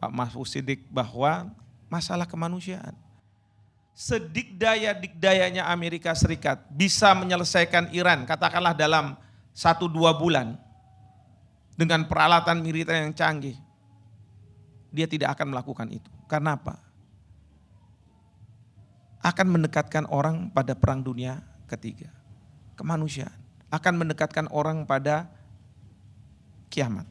Pak Mahfud Siddiq bahwa masalah kemanusiaan. Sedikdaya-dikdayanya Amerika Serikat bisa menyelesaikan Iran, katakanlah dalam 1-2 bulan, dengan peralatan militer yang canggih, dia tidak akan melakukan itu. Karena apa? Akan mendekatkan orang pada perang dunia ketiga. Kemanusiaan. Akan mendekatkan orang pada kiamat.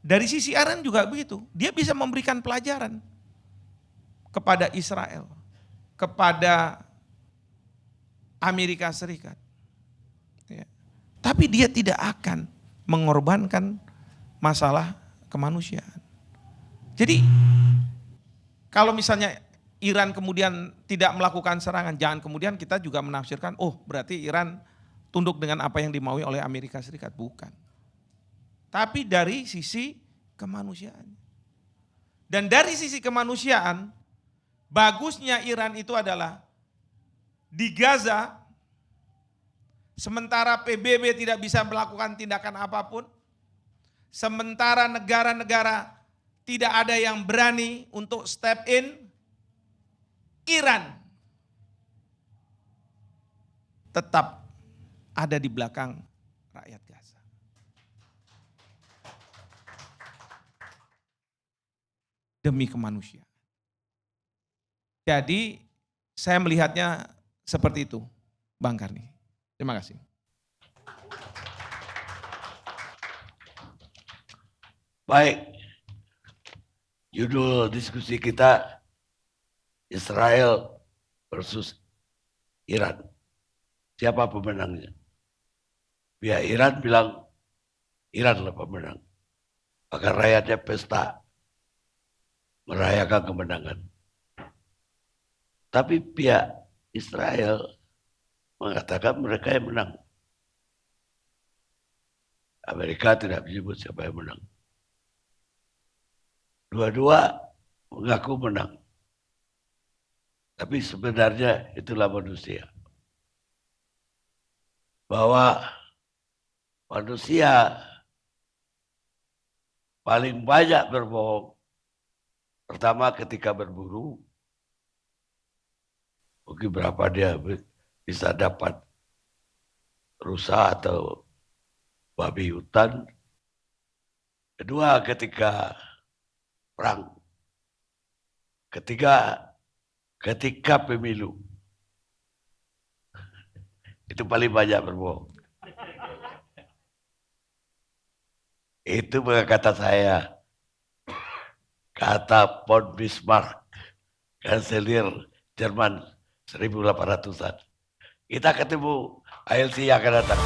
Dari sisi Iran juga begitu. Dia bisa memberikan pelajaran kepada Israel, kepada Amerika Serikat. Ya. Tapi dia tidak akan mengorbankan masalah kemanusiaan. Jadi kalau misalnya Iran kemudian tidak melakukan serangan, jangan kemudian kita juga menafsirkan, oh berarti Iran tunduk dengan apa yang dimaui oleh Amerika Serikat. Bukan. Tapi dari sisi kemanusiaan. Dan dari sisi kemanusiaan, bagusnya Iran itu adalah di Gaza, sementara PBB tidak bisa melakukan tindakan apapun, sementara negara-negara tidak ada yang berani untuk step in, Iran tetap ada di belakang rakyat Gaza. Demi kemanusiaan. Jadi saya melihatnya seperti itu, Bang Karni. Terima kasih. Baik, judul diskusi kita Israel versus Iran. Siapa pemenangnya? Pihak Iran bilang Iranlah pemenang. Maka rakyatnya pesta merayakan kemenangan. Tapi pihak Israel mengatakan mereka yang menang. Amerika tidak menyebut siapa yang menang. Dua-dua mengaku menang. Tapi sebenarnya itulah manusia. Bahwa manusia paling banyak berbohong. Pertama ketika berburu. Mungkin berapa dia bisa dapat rusa atau babi hutan. Kedua, ketika perang. Ketiga, ketika pemilu. Itu paling banyak berbohong. Itu bukan kata saya. Kata von Bismarck, kanselir Jerman 1800-an. Kita ketemu ALC yang akan datang.